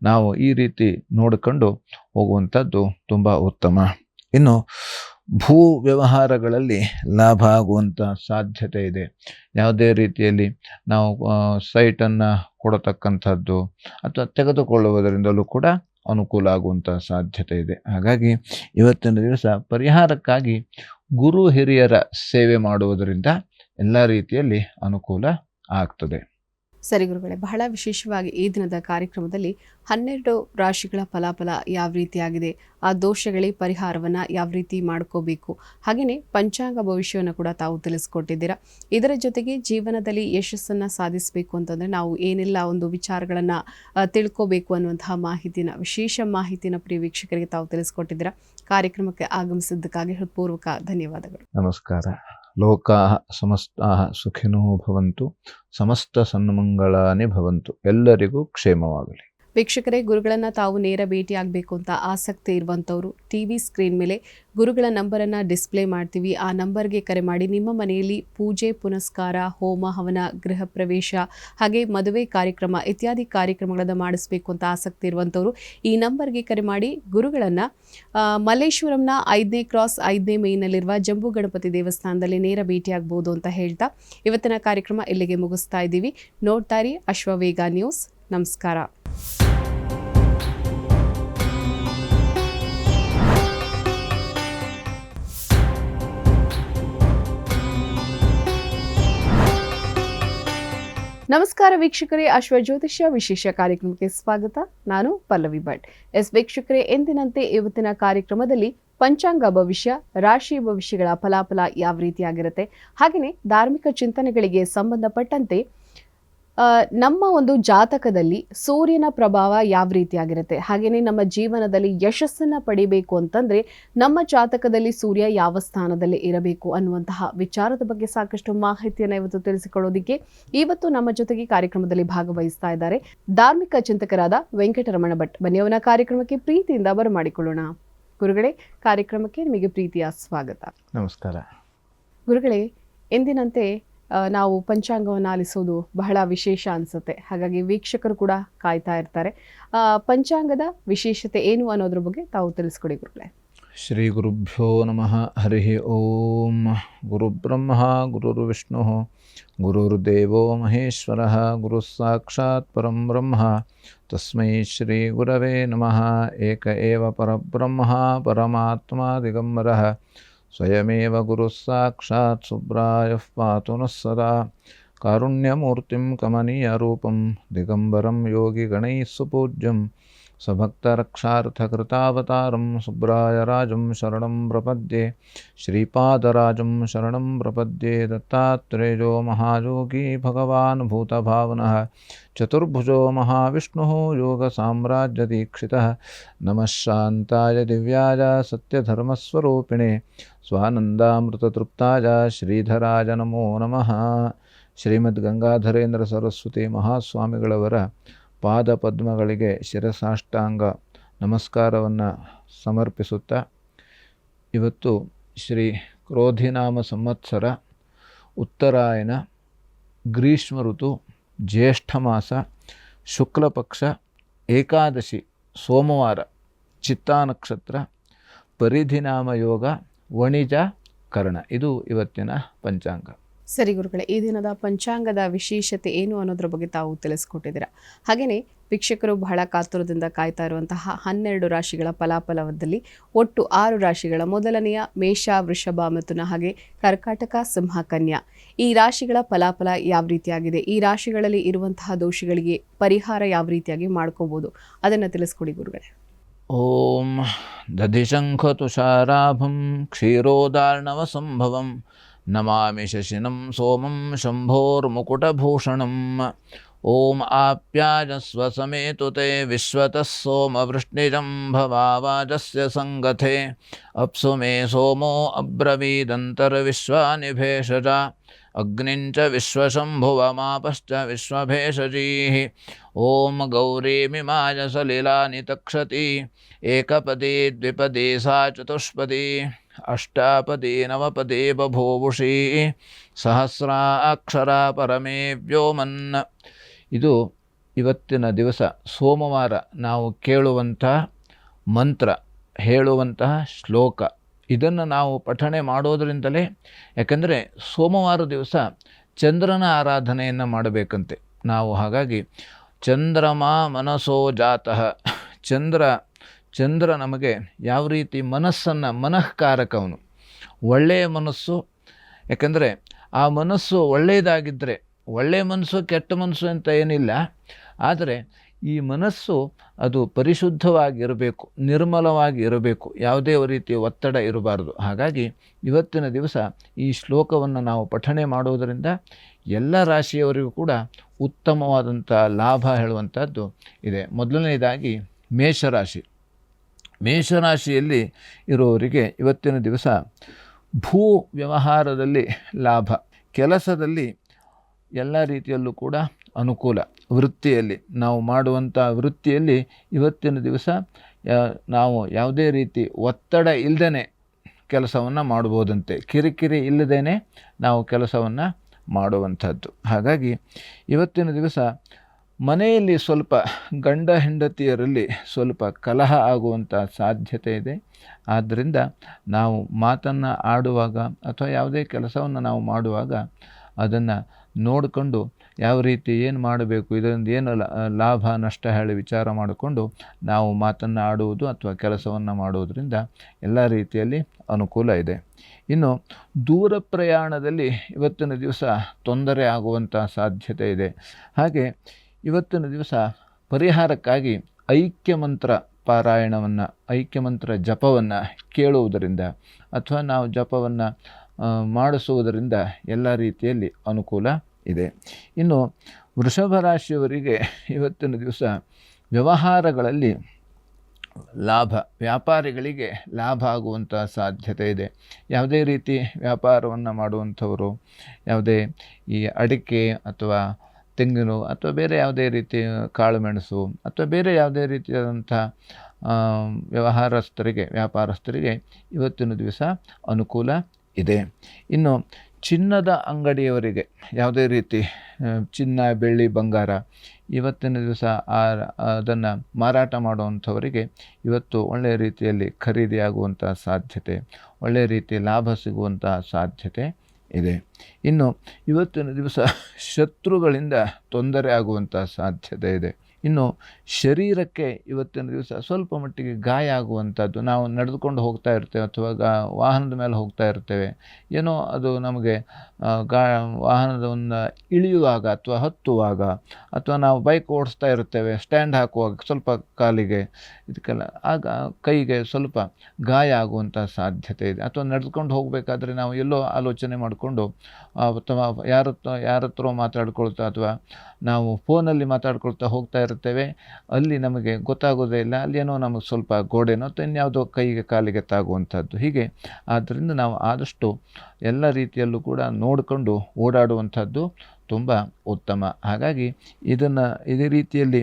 ನಾವು ಈ ರೀತಿ ನೋಡಿಕೊಂಡು ಹೋಗುವಂಥದ್ದು ತುಂಬ ಉತ್ತಮ. ಇನ್ನು ಭೂ ವ್ಯವಹಾರಗಳಲ್ಲಿ ಲಾಭ ಆಗುವಂಥ ಸಾಧ್ಯತೆ ಇದೆ. ಯಾವುದೇ ರೀತಿಯಲ್ಲಿ ನಾವು ಸೈಟನ್ನು ಕೊಡತಕ್ಕಂಥದ್ದು ಅಥವಾ ತೆಗೆದುಕೊಳ್ಳುವುದರಿಂದಲೂ ಕೂಡ ಅನುಕೂಲ ಆಗುವಂಥ ಸಾಧ್ಯತೆ ಇದೆ. ಹಾಗಾಗಿ ಇವತ್ತಿನ ದಿವಸ ಪರಿಹಾರಕ್ಕಾಗಿ ಗುರು ಹಿರಿಯರ ಸೇವೆ ಮಾಡುವುದರಿಂದ ಎಲ್ಲ ರೀತಿಯಲ್ಲಿ ಅನುಕೂಲ ಆಗ್ತದೆ. ಸರಿ ಗುರುಗಳೇ, ಬಹಳ ವಿಶೇಷವಾಗಿ ಈ ದಿನದ ಕಾರ್ಯಕ್ರಮದಲ್ಲಿ 12 ರಾಶಿಗಳ ಫಲಾಫಲ ಯಾವ ರೀತಿಯಾಗಿದೆ, ಆ ದೋಷಗಳಿಗೆ ಪರಿಹಾರವನ್ನು ಯಾವ ರೀತಿ ಮಾಡ್ಕೋಬೇಕು, ಹಾಗೆಯೇ ಪಂಚಾಂಗ ಭವಿಷ್ಯವನ್ನು ಕೂಡ ತಾವು ತಿಳಿಸ್ಕೊಟ್ಟಿದ್ದೀರಾ. ಇದರ ಜೊತೆಗೆ ಜೀವನದಲ್ಲಿ ಯಶಸ್ಸನ್ನು ಸಾಧಿಸಬೇಕು ಅಂತಂದರೆ ನಾವು ಏನೆಲ್ಲ ಒಂದು ವಿಚಾರಗಳನ್ನು ತಿಳ್ಕೋಬೇಕು ಅನ್ನುವಂತಹ ವಿಶೇಷ ಮಾಹಿತಿನ ಪ್ರಿಯ ವೀಕ್ಷಕರಿಗೆ ತಾವು ತಿಳಿಸ್ಕೊಟ್ಟಿದ್ದೀರಾ. ಕಾರ್ಯಕ್ರಮಕ್ಕೆ ಆಗಮಿಸಿದ್ದಕ್ಕಾಗಿ ಹೃತ್ಪೂರ್ವಕ ಧನ್ಯವಾದಗಳು. ನಮಸ್ಕಾರ. ಲೋಕಾಃ ಸಮಸ್ತಾಃ ಸುಖಿನೋ ಭವಂತು, ಸಮಸ್ತ ಸನ್ಮಂಗಳಾನಿ ಭವಂತು. ಎಲ್ಲರಿಗೂ ಕ್ಷೇಮವಾಗಲಿ. ವೀಕ್ಷಕರೇ, ಗುರುಗಳನ್ನು ತಾವು ನೇರ ಭೇಟಿಯಾಗಬೇಕು ಅಂತ ಆಸಕ್ತಿ ಇರುವಂಥವರು TV ಸ್ಕ್ರೀನ್ ಮೇಲೆ ಗುರುಗಳ ನಂಬರನ್ನು ಡಿಸ್ಪ್ಲೇ ಮಾಡ್ತೀವಿ. ಆ ನಂಬರ್ಗೆ ಕರೆ ಮಾಡಿ ನಿಮ್ಮ ಮನೆಯಲ್ಲಿ ಪೂಜೆ ಪುನಸ್ಕಾರ, ಹೋಮ ಹವನ, ಗೃಹ ಪ್ರವೇಶ, ಹಾಗೆ ಮದುವೆ ಕಾರ್ಯಕ್ರಮ ಇತ್ಯಾದಿ ಕಾರ್ಯಕ್ರಮಗಳನ್ನು ಮಾಡಿಸಬೇಕು ಅಂತ ಆಸಕ್ತಿ ಇರುವಂಥವರು ಈ ನಂಬರ್ಗೆ ಕರೆ ಮಾಡಿ ಗುರುಗಳನ್ನು ಮಲ್ಲೇಶ್ವರಂನ 5ನೇ ಕ್ರಾಸ್ 5ನೇ ಮೇಯ್ನಲ್ಲಿರುವ ಜಂಬೂ ಗಣಪತಿ ದೇವಸ್ಥಾನದಲ್ಲಿ ನೇರ ಭೇಟಿಯಾಗಬಹುದು ಅಂತ ಹೇಳ್ತಾ ಇವತ್ತಿನ ಕಾರ್ಯಕ್ರಮ ಇಲ್ಲಿಗೆ ಮುಗಿಸ್ತಾ ಇದ್ದೀವಿ. ನೋಡ್ತಾ ಇರಿ ಅಶ್ವವೇಗ ನ್ಯೂಸ್. ನಮಸ್ಕಾರ. ನಮಸ್ಕಾರ ವೀಕ್ಷಕರೇ, ಅಶ್ವಜ್ಯೋತಿಷ್ಯ ವಿಶೇಷ ಕಾರ್ಯಕ್ರಮಕ್ಕೆ ಸ್ವಾಗತ. ನಾನು ಪಲ್ಲವಿ ಭಟ್. ವೀಕ್ಷಕರೇ, ಎಂದಿನಂತೆ ಇವತ್ತಿನ ಕಾರ್ಯಕ್ರಮದಲ್ಲಿ ಪಂಚಾಂಗ ಭವಿಷ್ಯ, ರಾಶಿ ಭವಿಷ್ಯಗಳ ಫಲಾಫಲ ಯಾವ ರೀತಿಯಾಗಿರುತ್ತೆ, ಹಾಗೆಯೇ ಧಾರ್ಮಿಕ ಚಿಂತನೆಗಳಿಗೆ ಸಂಬಂಧಪಟ್ಟಂತೆ ನಮ್ಮ ಒಂದು ಜಾತಕದಲ್ಲಿ ಸೂರ್ಯನ ಪ್ರಭಾವ ಯಾವ ರೀತಿಯಾಗಿರುತ್ತೆ, ಹಾಗೆಯೇ ನಮ್ಮ ಜೀವನದಲ್ಲಿ ಯಶಸ್ಸನ್ನು ಪಡಿಬೇಕು ಅಂತಂದರೆ ನಮ್ಮ ಜಾತಕದಲ್ಲಿ ಸೂರ್ಯ ಯಾವ ಸ್ಥಾನದಲ್ಲಿ ಇರಬೇಕು ಅನ್ನುವಂತಹ ವಿಚಾರದ ಬಗ್ಗೆ ಸಾಕಷ್ಟು ಮಾಹಿತಿಯನ್ನು ಇವತ್ತು ತಿಳಿಸಿಕೊಡೋದಕ್ಕೆ ಇವತ್ತು ನಮ್ಮ ಜೊತೆಗೆ ಕಾರ್ಯಕ್ರಮದಲ್ಲಿ ಭಾಗವಹಿಸ್ತಾ ಇದ್ದಾರೆ ಧಾರ್ಮಿಕ ಚಿಂತಕರಾದ ವೆಂಕಟರಮಣ ಭಟ್. ಬನ್ನಿ ಅವನ ಕಾರ್ಯಕ್ರಮಕ್ಕೆ ಪ್ರೀತಿಯಿಂದ ಬರಮಾಡಿಕೊಳ್ಳೋಣ. ಗುರುಗಳೇ, ಕಾರ್ಯಕ್ರಮಕ್ಕೆ ನಿಮಗೆ ಪ್ರೀತಿಯ ಸ್ವಾಗತ. ನಮಸ್ಕಾರ. ಗುರುಗಳೇ, ಎಂದಿನಂತೆ ನಾವು ಪಂಚಾಂಗವನ್ನು ಆಲಿಸೋದು ಬಹಳ ವಿಶೇಷ ಅನಿಸುತ್ತೆ. ಹಾಗಾಗಿ ವೀಕ್ಷಕರು ಕೂಡ ಕಾಯ್ತಾ ಇರ್ತಾರೆ. ಪಂಚಾಂಗದ ವಿಶೇಷತೆ ಏನು ಅನ್ನೋದ್ರ ಬಗ್ಗೆ ತಾವು ತಿಳಿಸ್ಕೊಡಿ ಗುರುಗಳೇ. ಶ್ರೀ ಗುರುಭ್ಯೋ ನಮಃ. ಹರಿ ಓಂ. ಗುರುಬ್ರಹ್ಮ ಗುರುರ್ವಿಷ್ಣು ಗುರುರ್ದೇವೋ ಮಹೇಶ್ವರ ಗುರು ಸಾಕ್ಷಾತ್ ಪರಂ ಬ್ರಹ್ಮ ತಸ್ಮೈ ಶ್ರೀ ಗುರವೇ ನಮಃ. ಏಕ ಏವ ಪರಬ್ರಹ್ಮ ಪರಮಾತ್ಮ ದಿಗಂಬರಃ ಸ್ವಯಮೇವ ಗುರು ಸಾಕ್ಷಾತ್ ಸುಬ್ರಾಯಃ ಪಾತು ನಃ ಸದಾ. ಕಾರುಣ್ಯಮೂರ್ತಿಂ ಕಮನೀಯರೂಪಂ ದಿಗಂಬರಂ ಯೋಗಿಗಣೈಃ ಸುಪೂಜ್ಯಂ ಸಭಕ್ತರಕ್ಷಾರ್ಥಕೃತಾವತಾರಂ ಸುಬ್ರಾಯರಾಜಂ ಶರಣಂ ಪ್ರಪದ್ಯೆ. ಶ್ರೀಪಾದರಾಜಂ ಶರಣಂ ಪ್ರಪದ್ಯೆ. ದತ್ತಾತ್ರೇಯೋ ಮಹಾಯೋಗಿ ಭಗವಾನ್ ಭೂತಭಾವನಃ ಚತುರ್ಭುಜೋ ಮಹಾವಿಷ್ಣುಃ ಯೋಗಸಾಮ್ರಾಜ್ಯದೀಕ್ಷಿತಃ. ನಮಃ ಶಾಂತಾಯ ದಿವ್ಯಾಯ ಸತ್ಯಧರ್ಮಸ್ವರೂಪಿಣೆ ಸ್ವಾನಂದಾಮೃತತೃಪ್ತಾಯ ಶ್ರೀಧರಾಯ ನಮೋ ನಮಃ. ಶ್ರೀಮದ್ ಗಂಗಾಧರೇಂದ್ರ ಸರಸ್ವತಿ ಮಹಾಸ್ವಾಮಿಗಳವರ ಪಾದ ಪದ್ಮಗಳಿಗೆ ಶಿರಸಾಷ್ಟಾಂಗ ನಮಸ್ಕಾರವನ್ನು ಸಮರ್ಪಿಸುತ್ತಾ, ಇವತ್ತು ಶ್ರೀ ಕ್ರೋಧಿನಾಮ ಸಂವತ್ಸರ ಉತ್ತರಾಯಣ ಗ್ರೀಷ್ಮ ಋತು ಜ್ಯೇಷ್ಠ ಮಾಸ ಶುಕ್ಲಪಕ್ಷ ಏಕಾದಶಿ ಸೋಮವಾರ ಚಿತ್ತಾ ನಕ್ಷತ್ರ ಪರಿಧಿನಾಮ ಯೋಗ ವಣಿಜ ಕರ್ಣ. ಇದು ಇವತ್ತಿನ ಪಂಚಾಂಗ. ಸರಿ ಗುರುಗಳೇ, ಈ ದಿನದ ಪಂಚಾಂಗದ ವಿಶೇಷತೆ ಏನು ಅನ್ನೋದ್ರ ಬಗ್ಗೆ ತಾವು ತಿಳಿಸ್ಕೊಟ್ಟಿದ್ದೀರಾ. ಹಾಗೆಯೇ ವೀಕ್ಷಕರು ಬಹಳ ಕಾತುರದಿಂದ ಕಾಯ್ತಾ ಇರುವಂತಹ 12 ರಾಶಿಗಳ ಫಲಾಫಲದಲ್ಲಿ ಒಟ್ಟು 6 ರಾಶಿಗಳ ಮೊದಲನೆಯ ಮೇಷ, ವೃಷಭ, ಮಿಥುನ ಹಾಗೆ ಕರ್ಕಾಟಕ, ಸಿಂಹ, ಕನ್ಯಾ ಈ ರಾಶಿಗಳ ಫಲಾಫಲ ಯಾವ ರೀತಿಯಾಗಿದೆ, ಈ ರಾಶಿಗಳಲ್ಲಿ ಇರುವಂತಹ ದೋಷಗಳಿಗೆ ಪರಿಹಾರ ಯಾವ ರೀತಿಯಾಗಿ ಮಾಡ್ಕೋಬಹುದು, ಅದನ್ನು ತಿಳಿಸ್ಕೊಡಿ ಗುರುಗಳೇ. ಓಂ ದಧಿಶಂಖ ತುಷಾರಾಭಂ ಕ್ಷೀರೋದಾರ್ಣವ ಸಂಭವಂ ನಮಾಮಿ ಶಶಿನಂ ಸೋಮಂ ಶಂಭೋರ್ಮುಕುಟಭೂಷಣಂ. ಓಂ ಆಪ್ಯಾಜಸ್ವ ಸಮೇತುತೆ ವಿಶ್ವತಃ ಸೋಮವೃಷ್ಣಿಜಂ ಭವಾವಾಜಸ್ಯ ಸಂಗಥೆ. ಅಪ್ಸು ಮೇ ಸೋಮೋ ಅಬ್ರವೀದಂತರ್ವಿಶ್ವಾನಿ ಭೇಷಜ ಅಗ್ನಿಂಚ ವಿಶ್ವಶಂಭುವಮಾಪಶ್ಚ ವಿಶ್ವಭೇಷಜೀಃ. ಓಂ ಗೌರೀಮಿಮಾಯ ಸಲಿಲಾನಿ ತಕ್ಷತಿ ಏಕಪದಿ ದ್ವಿಪದಿ ಸಾ ಚತುಷ್ಪದಿ ಅಷ್ಟಾಪದಿ ನವಪದಿ ಬಭೂವುಷಿ ಸಹಸ್ರಾಕ್ಷರ ಪರಮೇ ವ್ಯೋಮನ್. ಇದು ಇವತ್ತಿನ ದಿವಸ ಸೋಮವಾರ ನಾವು ಕೇಳುವಂತಹ ಮಂತ್ರ, ಹೇಳುವಂತಹ ಶ್ಲೋಕ. ಇದನ್ನು ನಾವು ಪಠಣೆ ಮಾಡೋದರಿಂದಲೇ, ಯಾಕೆಂದರೆ ಸೋಮವಾರ ದಿವಸ ಚಂದ್ರನ ಆರಾಧನೆಯನ್ನು ಮಾಡಬೇಕಂತೆ ನಾವು. ಹಾಗಾಗಿ ಚಂದ್ರಮ ಮನಸೋ ಜಾತಃ, ಚಂದ್ರ ನಮಗೆ ಯಾವ ರೀತಿ ಮನಸ್ಸನ್ನು, ಮನಃಕಾರಕವನು, ಒಳ್ಳೆಯ ಮನಸ್ಸು. ಯಾಕೆಂದರೆ ಆ ಮನಸ್ಸು ಒಳ್ಳೆಯದಾಗಿದ್ದರೆ, ಒಳ್ಳೆಯ ಮನಸ್ಸು ಕೆಟ್ಟ ಮನಸ್ಸು ಅಂತ ಏನಿಲ್ಲ, ಆದರೆ ಈ ಮನಸ್ಸು ಅದು ಪರಿಶುದ್ಧವಾಗಿರಬೇಕು, ನಿರ್ಮಲವಾಗಿ ಇರಬೇಕು, ಯಾವುದೇ ರೀತಿಯ ಒತ್ತಡ ಇರಬಾರ್ದು. ಹಾಗಾಗಿ ಇವತ್ತಿನ ದಿವಸ ಈ ಶ್ಲೋಕವನ್ನು ನಾವು ಪಠಣೆ ಮಾಡುವುದರಿಂದ ಎಲ್ಲ ರಾಶಿಯವರಿಗೂ ಕೂಡ ಉತ್ತಮವಾದಂಥ ಲಾಭ ಹೇಳುವಂಥದ್ದು ಇದೆ. ಮೊದಲನೇದಾಗಿ ಮೇಷರಾಶಿ. ಮೇಷರಾಶಿಯಲ್ಲಿ ಇರುವವರಿಗೆ ಇವತ್ತಿನ ದಿವಸ ಭೂ ವ್ಯವಹಾರದಲ್ಲಿ ಲಾಭ, ಕೆಲಸದಲ್ಲಿ ಎಲ್ಲ ರೀತಿಯಲ್ಲೂ ಕೂಡ ಅನುಕೂಲ. ವೃತ್ತಿಯಲ್ಲಿ ನಾವು ಮಾಡುವಂಥ ವೃತ್ತಿಯಲ್ಲಿ ಇವತ್ತಿನ ದಿವಸ ನಾವು ಯಾವುದೇ ರೀತಿ ಒತ್ತಡ ಇಲ್ಲದೇ ಕೆಲಸವನ್ನು ಮಾಡ್ಬೋದಂತೆ, ಕಿರಿಕಿರಿ ಇಲ್ಲದೇ ನಾವು ಕೆಲಸವನ್ನು ಮಾಡುವಂಥದ್ದು. ಹಾಗಾಗಿ ಇವತ್ತಿನ ದಿವಸ ಮನೆಯಲ್ಲಿ ಸ್ವಲ್ಪ ಗಂಡ ಹೆಂಡತಿಯರಲ್ಲಿ ಸ್ವಲ್ಪ ಕಲಹ ಆಗುವಂಥ ಸಾಧ್ಯತೆ ಇದೆ. ಆದ್ದರಿಂದ ನಾವು ಮಾತನ್ನು ಆಡುವಾಗ ಅಥವಾ ಯಾವುದೇ ಕೆಲಸವನ್ನು ನಾವು ಮಾಡುವಾಗ ಅದನ್ನು ನೋಡಿಕೊಂಡು ಯಾವ ರೀತಿ ಏನು ಮಾಡಬೇಕು, ಇದರಿಂದ ಏನು ಲಾಭ ನಷ್ಟ ಹೇಳಿ ವಿಚಾರ ಮಾಡಿಕೊಂಡು ನಾವು ಮಾತನ್ನು ಆಡುವುದು ಅಥವಾ ಕೆಲಸವನ್ನು ಮಾಡುವುದರಿಂದ ಎಲ್ಲ ರೀತಿಯಲ್ಲಿ ಅನುಕೂಲ ಇದೆ. ಇನ್ನು ದೂರ ಪ್ರಯಾಣದಲ್ಲಿ ಇವತ್ತಿನ ದಿವಸ ತೊಂದರೆ ಆಗುವಂಥ ಸಾಧ್ಯತೆ ಇದೆ. ಹಾಗೆ ಇವತ್ತಿನ ದಿವಸ ಪರಿಹಾರಕ್ಕಾಗಿ ಐಕ್ಯ ಮಂತ್ರ ಪಾರಾಯಣವನ್ನು, ಐಕ್ಯ ಮಂತ್ರ ಜಪವನ್ನು ಕೇಳುವುದರಿಂದ ಅಥವಾ ನಾವು ಜಪವನ್ನು ಮಾಡಿಸುವುದರಿಂದ ಎಲ್ಲ ರೀತಿಯಲ್ಲಿ ಅನುಕೂಲ ಇದೆ. ಇನ್ನು ವೃಷಭ ರಾಶಿಯವರಿಗೆ ಇವತ್ತಿನ ದಿವಸ ವ್ಯವಹಾರಗಳಲ್ಲಿ ಲಾಭ, ವ್ಯಾಪಾರಿಗಳಿಗೆ ಲಾಭ ಆಗುವಂಥ ಸಾಧ್ಯತೆ ಇದೆ. ಯಾವುದೇ ರೀತಿ ವ್ಯಾಪಾರವನ್ನು ಮಾಡುವಂಥವರು, ಯಾವುದೇ ಈ ಅಡಿಕೆ ಅಥವಾ ತೆಂಗಿನ ಅಥವಾ ಬೇರೆ ಯಾವುದೇ ರೀತಿ ಕಾಳುಮೆಣಸು ಅಥವಾ ಬೇರೆ ಯಾವುದೇ ರೀತಿಯಾದಂಥ ವ್ಯಾಪಾರಸ್ಥರಿಗೆ ಇವತ್ತಿನ ದಿವಸ ಅನುಕೂಲ ಇದೆ. ಇನ್ನು ಚಿನ್ನದ ಅಂಗಡಿಯವರಿಗೆ, ಯಾವುದೇ ರೀತಿ ಚಿನ್ನ, ಬೆಳ್ಳಿ, ಬಂಗಾರ ಇವತ್ತಿನ ದಿವಸ ಅದನ್ನು ಮಾರಾಟ ಮಾಡುವಂಥವರಿಗೆ ಇವತ್ತು ಒಳ್ಳೆಯ ರೀತಿಯಲ್ಲಿ ಖರೀದಿಯಾಗುವಂಥ ಸಾಧ್ಯತೆ, ಒಳ್ಳೆಯ ರೀತಿ ಲಾಭ ಸಿಗುವಂಥ ಸಾಧ್ಯತೆ ಇದೆ. ಇನ್ನು ಇವತ್ತಿನ ದಿವಸ ಶತ್ರುಗಳಿಂದ ತೊಂದರೆ ಆಗುವಂಥ ಸಾಧ್ಯತೆ ಇದೆ. ಇನ್ನು ಶರೀರಕ್ಕೆ ಇವತ್ತಿನ ದಿವಸ ಸ್ವಲ್ಪ ಮಟ್ಟಿಗೆ ಗಾಯ ಆಗುವಂಥದ್ದು, ನಾವು ನಡೆದುಕೊಂಡು ಹೋಗ್ತಾ ಇರ್ತೇವೆ ಅಥವಾ ವಾಹನದ ಮೇಲೆ ಹೋಗ್ತಾ ಇರ್ತೇವೆ, ಏನೋ ಅದು ನಮಗೆ ವಾಹನವನ್ನು ಇಳಿಯುವಾಗ ಅಥವಾ ಹತ್ತುವಾಗ ಅಥವಾ ನಾವು ಬೈಕ್ ಓಡಿಸ್ತಾ ಇರ್ತೇವೆ, ಸ್ಟ್ಯಾಂಡ್ ಹಾಕುವಾಗ ಸ್ವಲ್ಪ ಕಾಲಿಗೆ ಇದಕ್ಕೆಲ್ಲ ಆಗ ಕೈಗೆ ಸ್ವಲ್ಪ ಗಾಯ ಆಗುವಂಥ ಸಾಧ್ಯತೆ ಇದೆ. ಅಥವಾ ನಡೆದುಕೊಂಡು ಹೋಗಬೇಕಾದ್ರೆ ನಾವು ಎಲ್ಲೋ ಆಲೋಚನೆ ಮಾಡಿಕೊಂಡು ಅಥವಾ ಯಾರ ಹತ್ರ ಮಾತಾಡ್ಕೊಳ್ತಾ ಅಥವಾ ನಾವು ಫೋನಲ್ಲಿ ಮಾತಾಡ್ಕೊಳ್ತಾ ಹೋಗ್ತಾ ಇರ್ತೇವೆ, ಅಲ್ಲಿ ನಮಗೆ ಗೊತ್ತಾಗೋದೇ ಇಲ್ಲ, ಅಲ್ಲೇನೋ ನಮಗೆ ಸ್ವಲ್ಪ ಗೋಡೆನೋ ಅಥವಾ ಇನ್ಯಾವುದೋ ಕೈಗೆ ಕಾಲಿಗೆ ತಾಗುವಂಥದ್ದು. ಹೀಗೆ ಆದ್ದರಿಂದ ನಾವು ಆದಷ್ಟು ಎಲ್ಲ ರೀತಿಯಲ್ಲೂ ಕೂಡ ನೋಡಿಕೊಂಡು ಓಡಾಡುವಂಥದ್ದು ತುಂಬ ಉತ್ತಮ. ಹಾಗಾಗಿ ಇದೇ ರೀತಿಯಲ್ಲಿ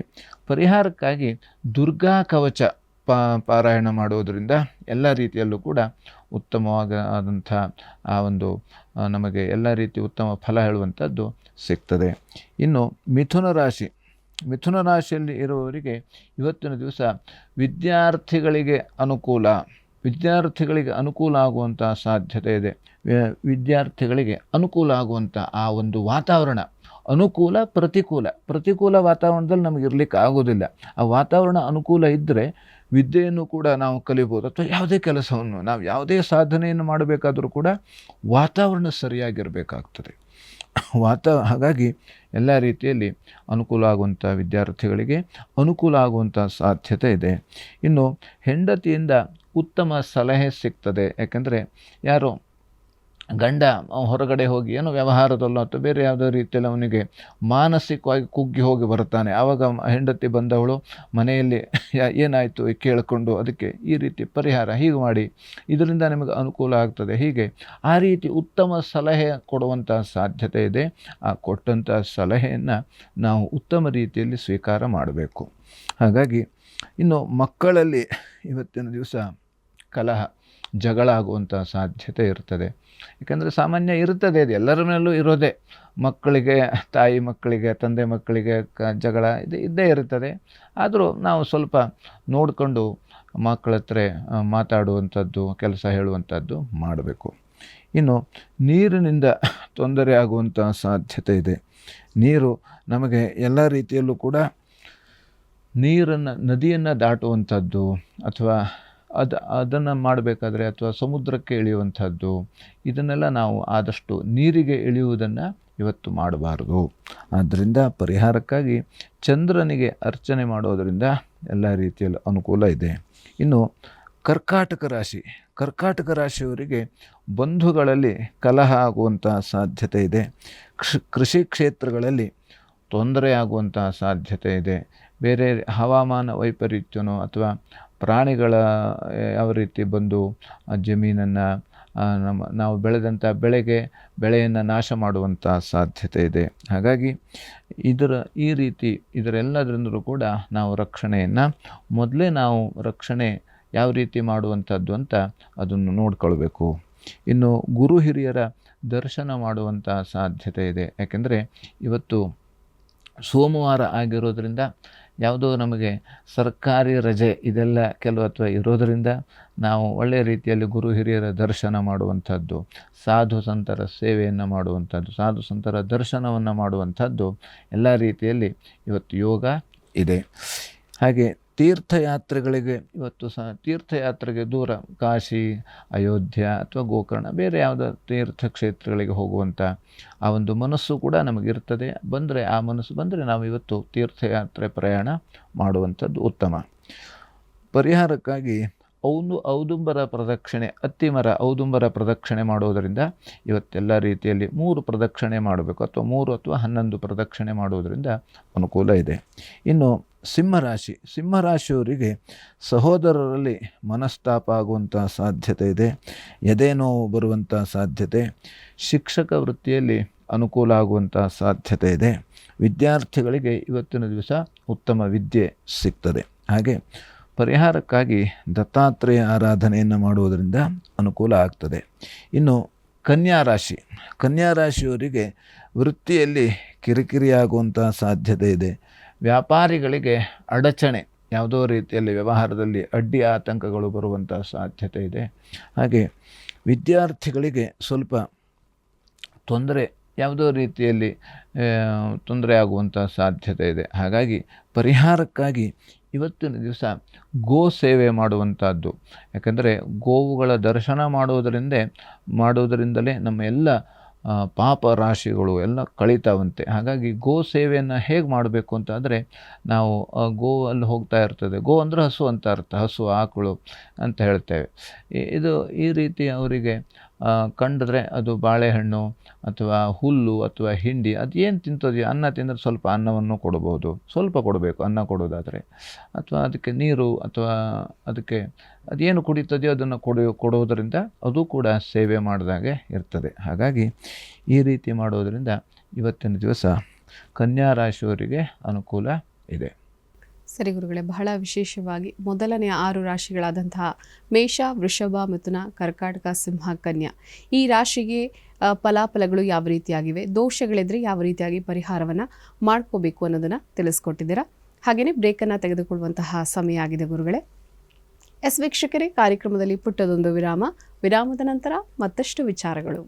ಪರಿಹಾರಕ್ಕಾಗಿ ದುರ್ಗಾ ಕವಚ ಪಾರಾಯಣ ಮಾಡುವುದರಿಂದ ಎಲ್ಲ ರೀತಿಯಲ್ಲೂ ಕೂಡ ಉತ್ತಮವಾದಂಥ ನಮಗೆ ಎಲ್ಲ ರೀತಿ ಉತ್ತಮ ಫಲ ಹೇಳುವಂಥದ್ದು ಸಿಗ್ತದೆ. ಇನ್ನು ಮಿಥುನ ರಾಶಿಯಲ್ಲಿ ಇರುವವರಿಗೆ ಇವತ್ತಿನ ದಿವಸ ವಿದ್ಯಾರ್ಥಿಗಳಿಗೆ ಅನುಕೂಲ ಆಗುವಂಥ ಸಾಧ್ಯತೆ ಇದೆ. ವಿದ್ಯಾರ್ಥಿಗಳಿಗೆ ಅನುಕೂಲ ಆಗುವಂಥ ಆ ಒಂದು ವಾತಾವರಣ, ಪ್ರತಿಕೂಲ ವಾತಾವರಣದಲ್ಲಿ ನಮಗೆ ಇರಲಿಕ್ಕೆ ಆಗೋದಿಲ್ಲ. ಆ ವಾತಾವರಣ ಅನುಕೂಲ ಇದ್ದರೆ ವಿದ್ಯೆಯನ್ನು ಕೂಡ ನಾವು ಕಲಿಬೋದು, ಅಥವಾ ಯಾವುದೇ ಕೆಲಸವನ್ನು ನಾವು ಯಾವುದೇ ಸಾಧನೆಯನ್ನು ಮಾಡಬೇಕಾದರೂ ಕೂಡ ವಾತಾವರಣ ಸರಿಯಾಗಿರಬೇಕಾಗ್ತದೆ. ಹಾಗಾಗಿ ಎಲ್ಲ ರೀತಿಯಲ್ಲಿ ಅನುಕೂಲ ಆಗುವಂಥ ವಿದ್ಯಾರ್ಥಿಗಳಿಗೆ ಅನುಕೂಲ ಆಗುವಂಥ ಸಾಧ್ಯತೆ ಇದೆ. ಇನ್ನು ಹೆಂಡತಿಯಿಂದ ಉತ್ತಮ ಸಲಹೆ ಸಿಗ್ತದೆ. ಯಾಕೆಂದರೆ ಯಾರೋ ಗಂಡ ಹೊರಗಡೆ ಹೋಗಿ ಏನೋ ವ್ಯವಹಾರದಲ್ಲೋ ಅಥವಾ ಬೇರೆ ಯಾವುದೋ ರೀತಿಯಲ್ಲಿ ಅವನಿಗೆ ಮಾನಸಿಕವಾಗಿ ಕುಗ್ಗಿ ಹೋಗಿ ಬರ್ತಾನೆ. ಆವಾಗ ಹೆಂಡತಿ ಬಂದವಳು ಮನೆಯಲ್ಲಿ ಏನಾಯಿತು ಕೇಳಿಕೊಂಡು ಅದಕ್ಕೆ ಈ ರೀತಿ ಪರಿಹಾರ ಹೀಗೆ ಮಾಡಿ, ಇದರಿಂದ ನಿಮಗೆ ಅನುಕೂಲ ಆಗ್ತದೆ, ಹೀಗೆ ಆ ರೀತಿ ಉತ್ತಮ ಸಲಹೆ ಕೊಡುವಂಥ ಸಾಧ್ಯತೆ ಇದೆ. ಆ ಕೊಟ್ಟಂಥ ಸಲಹೆಯನ್ನು ನಾವು ಉತ್ತಮ ರೀತಿಯಲ್ಲಿ ಸ್ವೀಕಾರ ಮಾಡಬೇಕು. ಹಾಗಾಗಿ ಇನ್ನು ಮಕ್ಕಳಲ್ಲಿ ಇವತ್ತಿನ ದಿವಸ ಕಲಹ, ಜಗಳ ಆಗುವಂಥ ಸಾಧ್ಯತೆ ಇರ್ತದೆ. ಯಾಕಂದರೆ ಸಾಮಾನ್ಯ ಇರ್ತದೆ, ಅದು ಎಲ್ಲರ ಮೇಲೂ ಇರೋದೇ. ಮಕ್ಕಳಿಗೆ, ತಾಯಿ ಮಕ್ಕಳಿಗೆ, ತಂದೆ ಮಕ್ಕಳಿಗೆ ಜಗಳ ಇದ್ದೇ ಇರ್ತದೆ. ಆದರೂ ನಾವು ಸ್ವಲ್ಪ ನೋಡಿಕೊಂಡು ಮಕ್ಕಳ ಹತ್ರ ಮಾತಾಡುವಂಥದ್ದು, ಕೆಲಸ ಹೇಳುವಂಥದ್ದು ಮಾಡಬೇಕು. ಇನ್ನು ನೀರಿನಿಂದ ತೊಂದರೆ ಆಗುವಂಥ ಸಾಧ್ಯತೆ ಇದೆ. ನೀರು ನಮಗೆ ಎಲ್ಲ ರೀತಿಯಲ್ಲೂ ಕೂಡ ನದಿಯನ್ನು ದಾಟುವಂಥದ್ದು ಅಥವಾ ಅದನ್ನು ಮಾಡಬೇಕಾದ್ರೆ ಅಥವಾ ಸಮುದ್ರಕ್ಕೆ ಇಳಿಯುವಂಥದ್ದು, ಇದನ್ನೆಲ್ಲ ನಾವು ಆದಷ್ಟು ನೀರಿಗೆ ಇಳಿಯುವುದನ್ನು ಇವತ್ತು ಮಾಡಬಾರದು. ಆದ್ದರಿಂದ ಪರಿಹಾರಕ್ಕಾಗಿ ಚಂದ್ರನಿಗೆ ಅರ್ಚನೆ ಮಾಡೋದರಿಂದ ಎಲ್ಲ ರೀತಿಯಲ್ಲಿ ಅನುಕೂಲ ಇದೆ. ಇನ್ನು ಕರ್ಕಾಟಕ ರಾಶಿಯವರಿಗೆ ಬಂಧುಗಳಲ್ಲಿ ಕಲಹ ಆಗುವಂಥ ಸಾಧ್ಯತೆ ಇದೆ. ಕೃಷಿ ಕ್ಷೇತ್ರಗಳಲ್ಲಿ ತೊಂದರೆ ಆಗುವಂಥ ಸಾಧ್ಯತೆ ಇದೆ. ಬೇರೆ ಹವಾಮಾನ ವೈಪರೀತ್ಯನೋ ಅಥವಾ ಪ್ರಾಣಿಗಳ ಯಾವ ರೀತಿ ಬಂದು ಜಮೀನನ್ನು ನಾವು ಬೆಳೆದಂಥ ಬೆಳೆಯನ್ನು ನಾಶ ಮಾಡುವಂಥ ಸಾಧ್ಯತೆ ಇದೆ. ಹಾಗಾಗಿ ಇದರೆಲ್ಲದರಿಂದಲೂ ಕೂಡ ನಾವು ರಕ್ಷಣೆ ಯಾವ ರೀತಿ ಮಾಡುವಂಥದ್ದು ಅಂತ ಅದನ್ನು ನೋಡ್ಕೊಳ್ಬೇಕು. ಇನ್ನು ಗುರು ಹಿರಿಯರ ದರ್ಶನ ಮಾಡುವಂಥ ಸಾಧ್ಯತೆ ಇದೆ. ಯಾಕೆಂದರೆ ಇವತ್ತು ಸೋಮವಾರ ಆಗಿರೋದ್ರಿಂದ ಯಾವುದೋ ನಮಗೆ ಸರ್ಕಾರಿ ರಜೆ ಇದೆಲ್ಲ ಅಥವಾ ಇರೋದರಿಂದ ನಾವು ಒಳ್ಳೆಯ ರೀತಿಯಲ್ಲಿ ಗುರು ಹಿರಿಯರ ದರ್ಶನ ಮಾಡುವಂಥದ್ದು, ಸಾಧು ಸಂತರ ಸೇವೆಯನ್ನು ಮಾಡುವಂಥದ್ದು, ಸಾಧು ಸಂತರ ದರ್ಶನವನ್ನು ಮಾಡುವಂಥದ್ದು ಎಲ್ಲ ರೀತಿಯಲ್ಲಿ ಇವತ್ತು ಯೋಗ ಇದೆ. ಹಾಗೆ ತೀರ್ಥಯಾತ್ರೆಗಳಿಗೆ ಇವತ್ತು ಸಹ ತೀರ್ಥಯಾತ್ರೆಗೆ ದೂರ ಕಾಶಿ, ಅಯೋಧ್ಯ ಅಥವಾ ಗೋಕರ್ಣ ಬೇರೆ ಯಾವುದೋ ತೀರ್ಥಕ್ಷೇತ್ರಗಳಿಗೆ ಹೋಗುವಂಥ ಆ ಒಂದು ಮನಸ್ಸು ಕೂಡ ನಮಗಿರ್ತದೆ. ಬಂದರೆ ಆ ಮನಸ್ಸು ಬಂದರೆ ನಾವು ಇವತ್ತು ತೀರ್ಥಯಾತ್ರೆ ಪ್ರಯಾಣ ಮಾಡುವಂಥದ್ದು ಉತ್ತಮ. ಪರಿಹಾರಕ್ಕಾಗಿ ಔದುಂಬರ ಪ್ರದಕ್ಷಿಣೆ, ಅತ್ತಿಮರ ಔದುಂಬರ ಪ್ರದಕ್ಷಿಣೆ ಮಾಡುವುದರಿಂದ ಇವತ್ತೆಲ್ಲ ರೀತಿಯಲ್ಲಿ 3 ಪ್ರದಕ್ಷಿಣೆ ಮಾಡಬೇಕು, ಅಥವಾ 3 ಅಥವಾ 11 ಪ್ರದಕ್ಷಿಣೆ ಮಾಡುವುದರಿಂದ ಅನುಕೂಲ ಇದೆ. ಇನ್ನು ಸಿಂಹರಾಶಿಯವರಿಗೆ ಸಹೋದರರಲ್ಲಿ ಮನಸ್ತಾಪ ಆಗುವಂಥ ಸಾಧ್ಯತೆ ಇದೆ, ಎದೆ ನೋವು ಬರುವಂಥ ಸಾಧ್ಯತೆ, ಶಿಕ್ಷಕ ವೃತ್ತಿಯಲ್ಲಿ ಅನುಕೂಲ ಆಗುವಂಥ ಸಾಧ್ಯತೆ ಇದೆ. ವಿದ್ಯಾರ್ಥಿಗಳಿಗೆ ಇವತ್ತಿನ ದಿವಸ ಉತ್ತಮ ವಿದ್ಯೆ ಸಿಗ್ತದೆ. ಹಾಗೆ ಪರಿಹಾರಕ್ಕಾಗಿ ದತ್ತಾತ್ರೇಯ ಆರಾಧನೆಯನ್ನು ಮಾಡುವುದರಿಂದ ಅನುಕೂಲ ಆಗ್ತದೆ. ಇನ್ನು ಕನ್ಯಾರಾಶಿಯವರಿಗೆ ವೃತ್ತಿಯಲ್ಲಿ ಕಿರಿಕಿರಿಯಾಗುವಂಥ ಸಾಧ್ಯತೆ ಇದೆ. ವ್ಯಾಪಾರಿಗಳಿಗೆ ಅಡಚಣೆ, ಯಾವುದೋ ರೀತಿಯಲ್ಲಿ ವ್ಯವಹಾರದಲ್ಲಿ ಅಡ್ಡಿ ಆತಂಕಗಳು ಬರುವಂಥ ಸಾಧ್ಯತೆ ಇದೆ. ಹಾಗೆ ವಿದ್ಯಾರ್ಥಿಗಳಿಗೆ ಸ್ವಲ್ಪ ತೊಂದರೆ, ಯಾವುದೋ ರೀತಿಯಲ್ಲಿ ತೊಂದರೆ ಆಗುವಂಥ ಸಾಧ್ಯತೆ ಇದೆ. ಹಾಗಾಗಿ ಪರಿಹಾರಕ್ಕಾಗಿ ಇವತ್ತಿನ ದಿವಸ ಗೋ ಸೇವೆ ಮಾಡುವಂಥದ್ದು. ಯಾಕಂದರೆ ಗೋವುಗಳ ದರ್ಶನ ಮಾಡುವುದರಿಂದಲೇ ನಮ್ಮ ಎಲ್ಲ ಪಾಪ ರಾಶಿಗಳು ಎಲ್ಲ ಕಳೀತಾವಂತೆ. ಹಾಗಾಗಿ ಗೋ ಸೇವೆಯನ್ನು ಹೇಗೆ ಮಾಡಬೇಕು ಅಂತಾದರೆ, ನಾವು ಗೋ ಅಲ್ಲಿ ಹೋಗ್ತಾ ಇರ್ತದೆ, ಗೋ ಅಂದರೆ ಹಸು ಅಂತ ಅರ್ಥ, ಹಸು ಆಕಳು ಅಂತ ಹೇಳ್ತೇವೆ. ಈ ರೀತಿ ಅವರಿಗೆ ಕಂಡಿದ್ರೆ ಅದು ಬಾಳೆಹಣ್ಣು ಅಥವಾ ಹುಲ್ಲು ಅಥವಾ ಹಿಂಡಿ, ಅದು ಏನು ತಿಂತದೆಯೋ, ಅನ್ನ ತಿಂದರೆ ಸ್ವಲ್ಪ ಅನ್ನವನ್ನು ಕೊಡಬಹುದು, ಸ್ವಲ್ಪ ಕೊಡಬೇಕು ಅನ್ನ ಕೊಡೋದಾದರೆ, ಅಥವಾ ಅದಕ್ಕೆ ನೀರು ಅಥವಾ ಅದಕ್ಕೆ ಅದೇನು ಕುಡಿತದೆಯೋ ಅದನ್ನು ಕೊಡುವುದರಿಂದ ಅದು ಕೂಡ ಸೇವೆ ಮಾಡಿದಾಗೆ ಇರ್ತದೆ. ಹಾಗಾಗಿ ಈ ರೀತಿ ಮಾಡೋದರಿಂದ ಇವತ್ತಿನ ದಿವಸ ಕನ್ಯಾ ರಾಶಿಯವರಿಗೆ ಅನುಕೂಲ ಇದೆ. ಸರಿ ಗುರುಗಳೇ, ಬಹಳ ವಿಶೇಷವಾಗಿ ಮೊದಲನೇ 6 ರಾಶಿಗಳಾದಂತಹ ಮೇಷ, ವೃಷಭ, ಮಿಥುನ, ಕರ್ಕಾಟಕ, ಸಿಂಹ, ಕನ್ಯಾ ಈ ರಾಶಿಗೆ ಫಲಾಫಲಗಳು ಯಾವ ರೀತಿಯಾಗಿವೆ, ದೋಷಗಳಿದ್ರೆ ಯಾವ ರೀತಿಯಾಗಿ ಪರಿಹಾರವನ್ನು ಮಾಡ್ಕೋಬೇಕು ಅನ್ನೋದನ್ನು ತಿಳಿಸ್ಕೊಟ್ಟಿದ್ದೀರಾ. ಹಾಗೆಯೇ ಬ್ರೇಕನ್ನು ತೆಗೆದುಕೊಳ್ಳುವಂತಹ ಸಮಯ ಆಗಿದೆ ಗುರುಗಳೇ. ವೀಕ್ಷಕರೇ, ಕಾರ್ಯಕ್ರಮದಲ್ಲಿ ಪುಟ್ಟದೊಂದು ವಿರಾಮದ ನಂತರ ಮತ್ತಷ್ಟು ವಿಚಾರಗಳು.